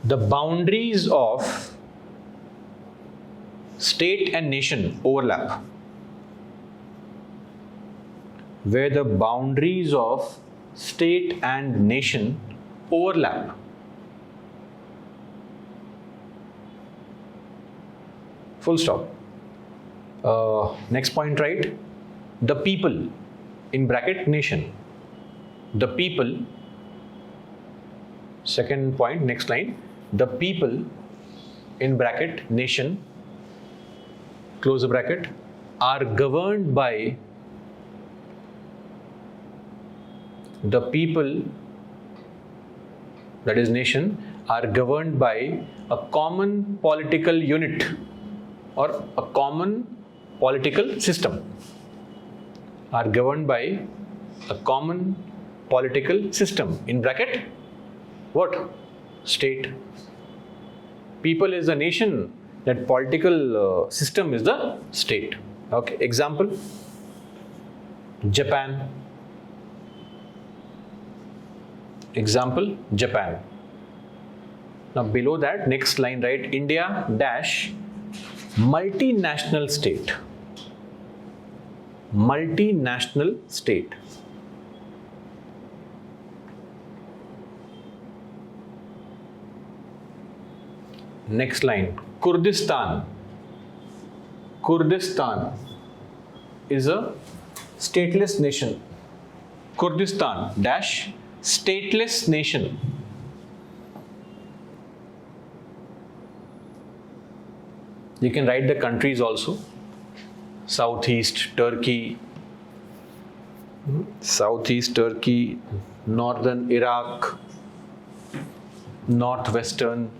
the boundaries of state and nation overlap. Where the boundaries of state and nation overlap. Full stop. Next point, right? the people in bracket nation. The people, second point, next line, the people in bracket nation, close the bracket, are governed by the people, that is nation, are governed by a common political unit or a common political system. Are governed by a common political system. In bracket, what? State. People is the nation, that political system is the state. Okay, example, Japan. Example, Japan. Now below that, next line, write India dash multinational state. Multinational state. Next line, Kurdistan. Kurdistan is a stateless nation. Kurdistan dash stateless nation. You can write the countries also. Southeast Turkey, northern Iraq, northwestern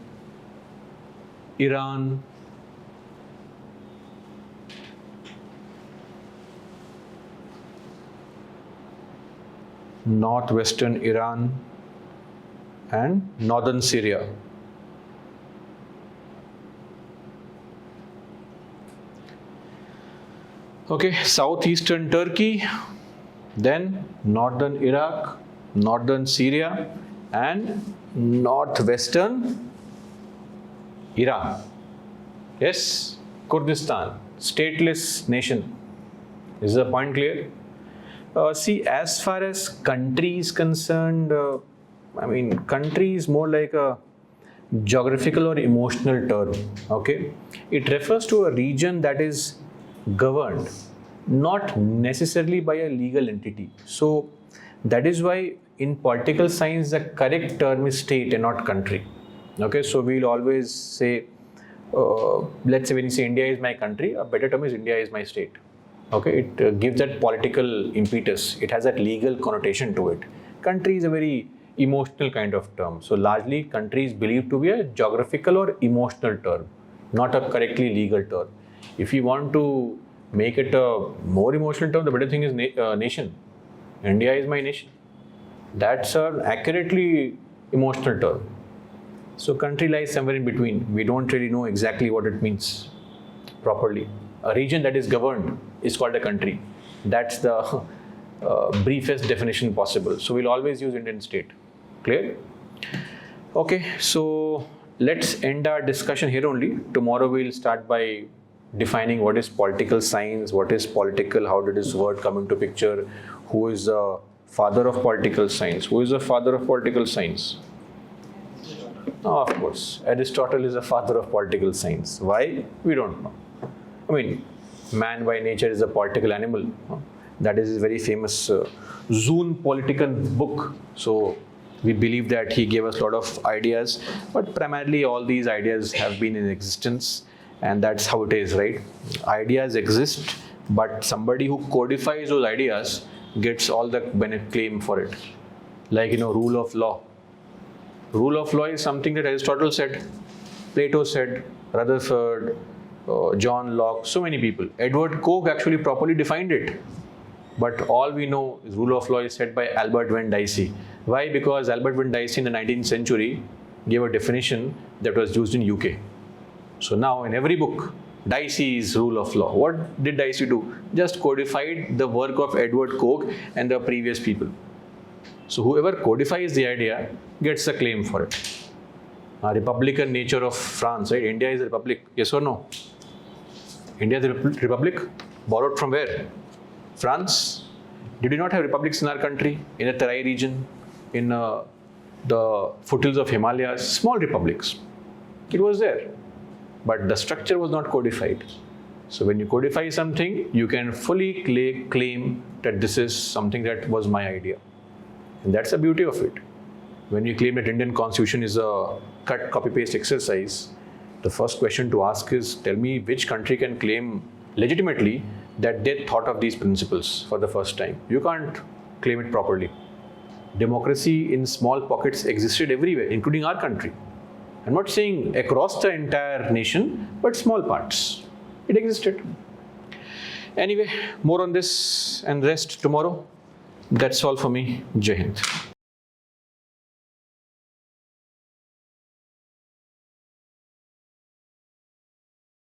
Iran, northwestern Iran, and northern Syria. Okay, southeastern Turkey, then northern Iraq, northern Syria, and northwestern Iran. Yes, Kurdistan, stateless nation. Is the point clear? See, as far as country is concerned, country is more like a geographical or emotional term. Okay, it refers to a region that is governed not necessarily by a legal entity. So that is why in political science the correct term is state and not country. Okay, so we'll always say, let's say when you say India is my country, a better term is India is my state. Okay, it gives that political impetus. It has that legal connotation to it. Country is a very emotional kind of term. So largely country is believed to be a geographical or emotional term, not a correctly legal term. If you want to make it a more emotional term, the better thing is nation. India is my nation. That's an accurately emotional term. So country lies somewhere in between. We don't really know exactly what it means properly. A region that is governed is called a country. That's the briefest definition possible. So we'll always use Indian state. Clear? Okay, so let's end our discussion here only. Tomorrow we'll start by defining what is political science, what is political, how did this word come into picture, who is the father of political science, who is the father of political science? Oh, of course, Aristotle is the father of political science. Why? We don't know. Man by nature is a political animal. That is his very famous Zoon Politiken book. So we believe that he gave us a lot of ideas, but primarily all these ideas have been in existence. And that's how it is, right? Ideas exist, but somebody who codifies those ideas gets all the claim for it. Like, rule of law. Rule of law is something that Aristotle said, Plato said, Rutherford, John Locke, so many people. Edward Coke actually properly defined it. But all we know is rule of law is said by Albert Van Dicey. Why? Because Albert Van Dicey in the 19th century gave a definition that was used in UK. So now in every book, Dicey's rule of law. What did Dicey do? Just codified the work of Edward Coke and the previous people. So whoever codifies the idea gets a claim for it. Republican nature of France, right? India is a republic, yes or no? India is a republic? Borrowed from where? France. Did we not have republics in our country? In the Terai region, in the foothills of Himalayas, small republics. It was there. But the structure was not codified. So when you codify something, you can fully claim that this is something that was my idea. And that's the beauty of it. When you claim that Indian Constitution is a cut, copy, paste exercise, the first question to ask is, tell me which country can claim legitimately that they thought of these principles for the first time. You can't claim it properly. Democracy in small pockets existed everywhere, including our country. I'm not saying across the entire nation, but small parts. It existed. Anyway, more on this and rest tomorrow. That's all for me. Jai Hind.